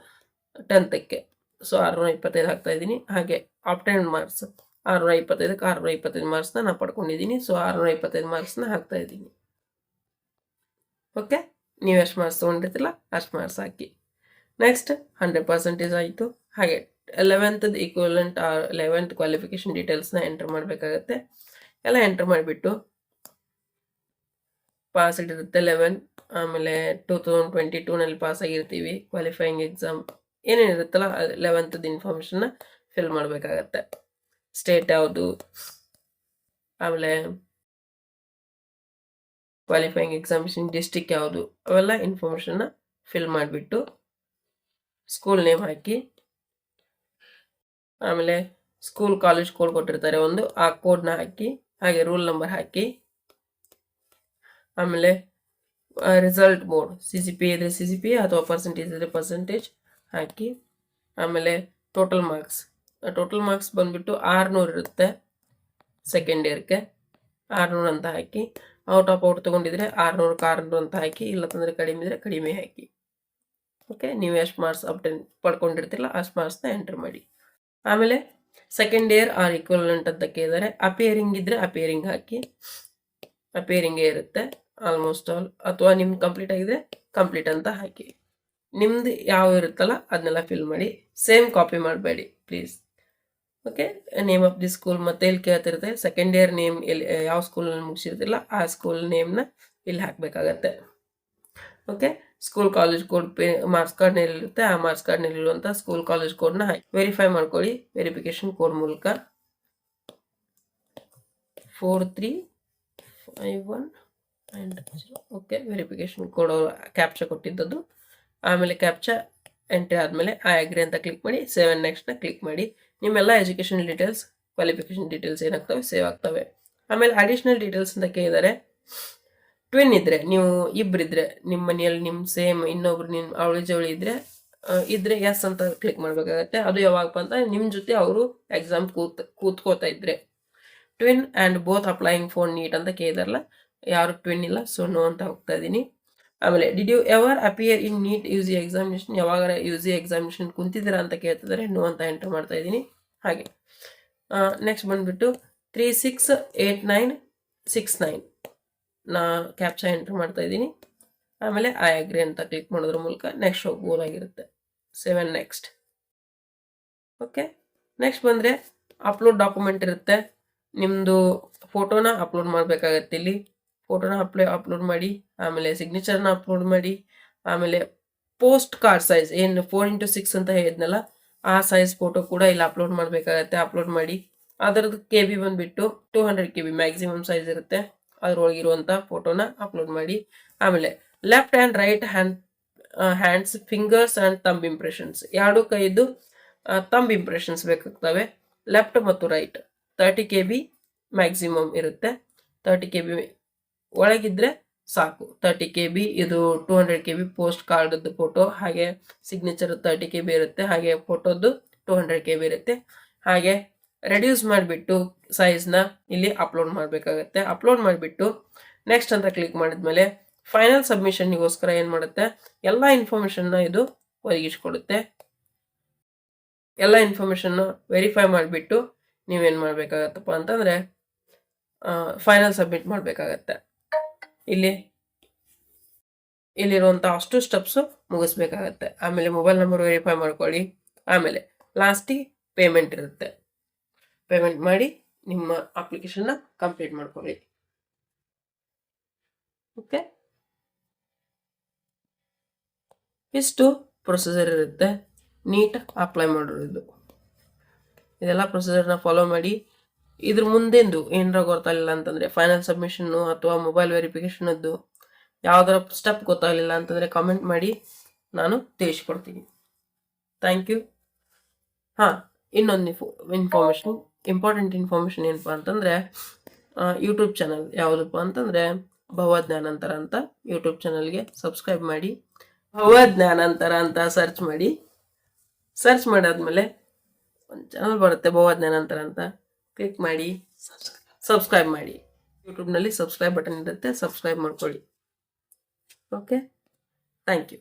10th. ಸೊ 625 ಹಾಕ್ತಾ ಇದ್ದೀನಿ. ಹಾಗೆ ಆಪ್ಟೈನ್ ಮಾರ್ಕ್ಸ್ 625ಕ್ಕೆ 625 ಮಾರ್ಕ್ಸ್ನ ನಾನು ಪಡ್ಕೊಂಡಿದ್ದೀನಿ. ಸೊ 625 ಮಾರ್ಕ್ಸ್ನ ಹಾಕ್ತಾ ಇದ್ದೀನಿ. ಓಕೆ, ನೀವು ಎಷ್ಟು ಮಾರ್ಕ್ಸ್ ತೊಗೊಂಡಿರ್ತಿಲ್ಲ ಅಷ್ಟು ಮಾರ್ಕ್ಸ್ ಹಾಕಿ. ನೆಕ್ಸ್ಟ್ 100% ಆಯಿತು. ಹಾಗೆ 11th equivalent 11th qualification ಡೀಟೇಲ್ಸ್ನ enter ಮಾಡಬೇಕಾಗತ್ತೆ. ಎಲ್ಲ ಎಂಟರ್ ಮಾಡಿಬಿಟ್ಟು ಪಾಸ್ ಇರುತ್ತೆ 11, ಆಮೇಲೆ 2022ನಲ್ಲಿ ಪಾಸ್ ಆಗಿರ್ತೀವಿ, ಕ್ವಾಲಿಫೈಯಿಂಗ್ ಎಕ್ಸಾಮ್ ಏನೇನಿರುತ್ತಲ್ಲ 11th ಇನ್ಫಾರ್ಮೇಷನ್ನ ಫಿಲ್ ಮಾಡಬೇಕಾಗತ್ತೆ. ಸ್ಟೇಟ್ ಯಾವುದು, ಆಮೇಲೆ ಕ್ವಾಲಿಫೈಯಿಂಗ್ ಎಕ್ಸಾಮಿನೇಷನ್ ಡಿಸ್ಟ್ರಿಕ್ಟ್ ಯಾವುದು, ಅವೆಲ್ಲ ಇನ್ಫಾರ್ಮೇಷನ್ನ ಫಿಲ್ ಮಾಡಿಬಿಟ್ಟು ಸ್ಕೂಲ್ ನೇಮ್ ಹಾಕಿ, ಆಮೇಲೆ ಸ್ಕೂಲ್ ಕಾಲೇಜ್ ಕೋಡ್ ಕೊಟ್ಟಿರ್ತಾರೆ ಒಂದು, ಆ ಕೋಡ್ನ ಹಾಕಿ, ಹಾಗೆ ರೂಲ್ ನಂಬರ್ ಹಾಕಿ, ಆಮೇಲೆ ರಿಸಲ್ಟ್ ಮೋಡ್ CGPA ಇದ್ರೆ CGPA ಅಥವಾ ಪರ್ಸೆಂಟೇಜ್ ಇದ್ರೆ ಪರ್ಸೆಂಟೇಜ್ ಹಾಕಿ, ಆಮೇಲೆ ಟೋಟಲ್ ಮಾರ್ಕ್ಸ್ ಬಂದ್ಬಿಟ್ಟು 600 ಇರುತ್ತೆ ಸೆಕೆಂಡ್ ಇಯರ್ಗೆ, 600 ಅಂತ ಹಾಕಿ. ಔಟ್ ಆಫ್ ಔಟ್ ತೊಗೊಂಡಿದ್ರೆ 600 ಅಂತ ಹಾಕಿ, ಇಲ್ಲಂತಂದ್ರೆ ಕಡಿಮೆ ಇದ್ರೆ ಕಡಿಮೆ ಹಾಕಿ. ಓಕೆ, ನೀವು ಎಷ್ಟು ಮಾರ್ಕ್ಸ್ ಪಡ್ಕೊಂಡಿರ್ತಿಲ್ಲ ಅಷ್ಟು ಮಾರ್ಕ್ಸ್ನ ಎಂಟರ್ ಮಾಡಿ. ಆಮೇಲೆ ಸೆಕೆಂಡ್ ಇಯರ್ ಆರ್ ಈಕ್ವಲೆಂಟ್ ಅಂತ ಕೇಳಿದರೆ ಅಪಿಯರಿಂಗ್ ಇದ್ರೆ ಅಪಿಯರಿಂಗ್ ಹಾಕಿ, ಅಪಿಯರಿಂಗೇ ಇರುತ್ತೆ ಆಲ್ಮೋಸ್ಟ್ ಆಲ್, ಅಥವಾ ನಿಮ್ದು ಕಂಪ್ಲೀಟ್ ಆಗಿದ್ರೆ ಕಂಪ್ಲೀಟ್ ಅಂತ ಹಾಕಿ. ನಿಮ್ದು ಯಾವ ಇರುತ್ತಲ್ಲ ಅದನ್ನೆಲ್ಲ ಫಿಲ್ ಮಾಡಿ. ಸೇಮ್ ಕಾಪಿ ಮಾಡಬೇಡಿ please. Okay, name of the school ಮತ್ತೆ ಇಲ್ಲಿ ಕೇಳ್ತಿರುತ್ತೆ. ಸೆಕೆಂಡ್ ಇಯರ್ ನೇಮ್ ಎಲ್ಲಿ ಯಾವ ಸ್ಕೂಲಲ್ಲಿ ಮುಗಿಸಿರ್ತಿಲ್ಲ ಆ ಸ್ಕೂಲ್ ನೇಮ್ನ ಇಲ್ಲಿ ಹಾಕಬೇಕಾಗತ್ತೆ. Okay, school college code marks ಕಾರ್ಡ್ನಲ್ಲಿ ಇರುತ್ತೆ, ಆ ಮಾರ್ಕ್ಸ್ ಕಾರ್ಡ್ನಲ್ಲಿ ಇರುವಂಥ ಸ್ಕೂಲ್ ಕಾಲೇಜ್ ಕೋಡ್ನ ವೆರಿಫೈ ಮಾಡ್ಕೊಳ್ಳಿ ವೆರಿಫಿಕೇಶನ್ ಕೋಡ್ ಮೂಲಕ. 4351. ಓಕೆ, ವೆರಿಫಿಕೇಶನ್ ಕೋಡ್ ಕ್ಯಾಪ್ಚಾ ಕೊಟ್ಟಿದ್ದದ್ದು. ಆಮೇಲೆ ಕ್ಯಾಪ್ಚಾ ಎಂಟ್ರಿ ಆದಮೇಲೆ ಐ ಅಗ್ರಿ ಅಂತ ಕ್ಲಿಕ್ ಮಾಡಿ, ಸೇವ್ ಆ್ಯಂಡ್ ನೆಕ್ಸ್ಟ್ನ ಕ್ಲಿಕ್ ಮಾಡಿ. ನಿಮ್ಮೆಲ್ಲ ಎಜುಕೇಷನ್ ಡೀಟೇಲ್ಸ್, ಕ್ವಾಲಿಫಿಕೇಶನ್ ಡೀಟೇಲ್ಸ್ ಏನಾಗ್ತವೆ ಸೇವ್ ಆಗ್ತವೆ. ಆಮೇಲೆ ಅಡಿಷ್ನಲ್ ಡೀಟೇಲ್ಸ್ ಅಂತ ಕೇಳಿದರೆ ಟ್ವಿನ್ ಇದ್ರೆ, ನೀವು ಇಬ್ಬರಿದ್ರೆ ನಿಮ್ಮ ಮನೆಯಲ್ಲಿ ನಿಮ್ಮ ಸೇಮ್ ಇನ್ನೊಬ್ರು ನಿಮ್ಮ ಅವಳಿ ಜವಳಿ ಇದ್ರೆ ಎಸ್ ಅಂತ ಕ್ಲಿಕ್ ಮಾಡಬೇಕಾಗತ್ತೆ. ಅದು ಯಾವಾಗಪ್ಪ ಅಂತ ನಿಮ್ಮ ಜೊತೆ ಅವರು ಎಕ್ಸಾಮ್ ಕೂತ್ಕೋತಾ ಇದ್ರೆ. Twin and both applying for neat ಅಂತ ಕೇಳಿದಾರಲ್ಲ, ಯಾರು ಟ್ವಿನ್ ಇಲ್ಲ, ಸೊ ನೋ ಅಂತ ಹೋಗ್ತಾ ಇದ್ದೀನಿ. ಆಮೇಲೆ did you ever appear in NEET UG examination, ಯಾವಾಗ UG ಎಕ್ಸಾಮಿನೇಷನ್ ಕುಂತಿದ್ದೀರಾ ಅಂತ ಕೇಳ್ತಿದ್ದಾರೆ, ನೋ ಅಂತ ಎಂಟರ್ ಮಾಡ್ತಾ ಇದ್ದೀನಿ. ಹಾಗೆ ನೆಕ್ಸ್ಟ್ ಬಂದ್ಬಿಟ್ಟು 368969 ನಾ ಕ್ಯಾಪ್ಚಾ ಎಂಟರ್ ಮಾಡ್ತಾ ಇದ್ದೀನಿ. ಆಮೇಲೆ ಐ ಅಗ್ರಿ ಅಂತ ಕ್ಲಿಕ್ ಮಾಡೋದ್ರ ಮೂಲಕ ನೆಕ್ಸ್ಟ್ ಹೋಗ್ಬೋದಾಗಿರುತ್ತೆ. 7 ನೆಕ್ಸ್ಟ್. ಓಕೆ, ನೆಕ್ಸ್ಟ್ ಬಂದರೆ ಅಪ್ಲೋಡ್ ಡಾಕ್ಯುಮೆಂಟ್ ಇರುತ್ತೆ. ನಿಮ್ಮದು ಫೋಟೋನ ಅಪ್ಲೋಡ್ ಮಾಡಬೇಕಾಗತ್ತೆ. ಇಲ್ಲಿ ಫೋಟೋನ ಅಪ್ಲೋಡ್ ಮಾಡಿ, ಆಮೇಲೆ ಸಿಗ್ನೇಚರ್ನ ಅಪ್ಲೋಡ್ ಮಾಡಿ, ಆಮೇಲೆ ಪೋಸ್ಟ್ ಕಾರ್ಡ್ ಸೈಜ್ ಏನು 4x6 ಅಂತ ಹೇಳಿದ್ನಲ್ಲ ಆ ಸೈಜ್ ಫೋಟೋ ಕೂಡ ಇಲ್ಲಿ ಅಪ್ಲೋಡ್ ಮಾಡಬೇಕಾಗತ್ತೆ. ಅಪ್ಲೋಡ್ ಮಾಡಿ ಅದರದ್ದು KB ಬಂದುಬಿಟ್ಟು 200 KB ಮ್ಯಾಕ್ಸಿಮಮ್ ಸೈಜ್ ಇರುತ್ತೆ, ಅದರೊಳಗಿರುವಂಥ ಫೋಟೋನ ಅಪ್ಲೋಡ್ ಮಾಡಿ. ಆಮೇಲೆ left and right hands fingers and thumb impressions, ಎರಡು ಕೈದು ತಂಬ್ ಇಂಪ್ರೆಷನ್ಸ್ ಬೇಕಾಗ್ತವೆ, ಲೆಫ್ಟ್ ಮತ್ತು ರೈಟ್. 30 KB ಮ್ಯಾಕ್ಸಿಮಮ್ ಇರುತ್ತೆ, 30 KB ಒಳಗಿದ್ರೆ ಸಾಕು. 30 KB ಇದು 200 KB ಪೋಸ್ಟ್ ಕಾರ್ಡ್ದು ಫೋಟೋ, ಹಾಗೆ ಸಿಗ್ನೇಚರ್ 30 KB ಇರುತ್ತೆ, ಹಾಗೆ ಫೋಟೋದು 200 KB ಇರುತ್ತೆ. ಹಾಗೆ ರೆಡ್ಯೂಸ್ ಮಾಡಿಬಿಟ್ಟು ಸೈಜ್ನ ಇಲ್ಲಿ ಅಪ್ಲೋಡ್ ಮಾಡಬೇಕಾಗತ್ತೆ. ಅಪ್ಲೋಡ್ ಮಾಡಿಬಿಟ್ಟು ನೆಕ್ಸ್ಟ್ ಅಂತ ಕ್ಲಿಕ್ ಮಾಡಿದ್ಮೇಲೆ ಫೈನಲ್ ಸಬ್ಮಿಷನ್ನಿಗೋಸ್ಕರ ಏನು ಮಾಡುತ್ತೆ, ಎಲ್ಲ ಇನ್ಫಾರ್ಮೇಷನ್ನ ಇದು ಒದಗಿಸ್ಕೊಡುತ್ತೆ. ಎಲ್ಲ ಇನ್ಫಾರ್ಮೇಷನ್ನ ವೆರಿಫೈ ಮಾಡಿಬಿಟ್ಟು ನೀವೇನು ಮಾಡಬೇಕಾಗತ್ತಪ್ಪ ಅಂತಂದರೆ ಫೈನಲ್ ಸಬ್ಮಿಟ್ ಮಾಡಬೇಕಾಗತ್ತೆ. ಇಲ್ಲಿರುವಂಥ ಅಷ್ಟು ಸ್ಟೆಪ್ಸು ಮುಗಿಸ್ಬೇಕಾಗತ್ತೆ. ಆಮೇಲೆ ಮೊಬೈಲ್ ನಂಬರ್ ವೆರಿಫೈ ಮಾಡ್ಕೊಳ್ಳಿ. ಆಮೇಲೆ ಲಾಸ್ಟಿಗೆ ಪೇಮೆಂಟ್ ಇರುತ್ತೆ, ಪೇಮೆಂಟ್ ಮಾಡಿ ನಿಮ್ಮ ಅಪ್ಲಿಕೇಶನ್ನ ಕಂಪ್ಲೀಟ್ ಮಾಡ್ಕೊಳ್ಳಿ. ಓಕೆ, ಇಷ್ಟು ಪ್ರೊಸೀಜರ್ ಇರುತ್ತೆ. ನೀಟ್ ಅಪ್ಲೈ ಮಾಡೋದು ಇದೆಲ್ಲ ಪ್ರೊಸೀಜರ್ನ ಫಾಲೋ ಮಾಡಿ. ಇದ್ರ ಮುಂದೆಂದು ಏನಾರ ಗೊತ್ತಾಗಲಿಲ್ಲ ಅಂತಂದರೆ ಫೈನಲ್ ಸಬ್ಮಿಷನ್ನು ಅಥವಾ ಮೊಬೈಲ್ ವೆರಿಫಿಕೇಷನದ್ದು ಯಾವುದರ ಸ್ಟೆಪ್ ಗೊತ್ತಾಗಲಿಲ್ಲ ಅಂತಂದರೆ ಕಾಮೆಂಟ್ ಮಾಡಿ, ನಾನು ತಿಳಿಸ್ಕೊಡ್ತೀನಿ. Thank you. ಹಾಂ, ಇನ್ನೊಂದು ಇಂಪಾರ್ಟೆಂಟ್ ಇನ್ಫಾರ್ಮೇಷನ್ ಏನಪ್ಪ ಅಂತಂದರೆ, ಯೂಟ್ಯೂಬ್ ಚಾನಲ್ ಯಾವುದಪ್ಪ ಅಂತಂದರೆ ಭವಜ್ಞಾನಂತರ ಅಂತ ಯೂಟ್ಯೂಬ್ ಚಾನಲ್ಗೆ ಸಬ್ಸ್ಕ್ರೈಬ್ ಮಾಡಿ. ಭವಜ್ಞಾನಂತರ ಅಂತ ಸರ್ಚ್ ಮಾಡಿ. ಸರ್ಚ್ ಮಾಡಾದ್ಮೇಲೆ ಒಂದು ಚಾನಲ್ ಬರುತ್ತೆ ಭವಜ್ಞಾನಂತರ ಅಂತ, ಕ್ಲಿಕ್ ಮಾಡಿ ಸಬ್ಸ್ಕ್ರೈಬ್ ಮಾಡಿ. ಯೂಟ್ಯೂಬ್ನಲ್ಲಿ ಸಬ್ಸ್ಕ್ರೈಬ್ ಬಟನ್ ಇರುತ್ತೆ, ಸಬ್ಸ್ಕ್ರೈಬ್ ಮಾಡ್ಕೊಳ್ಳಿ. Okay, thank you.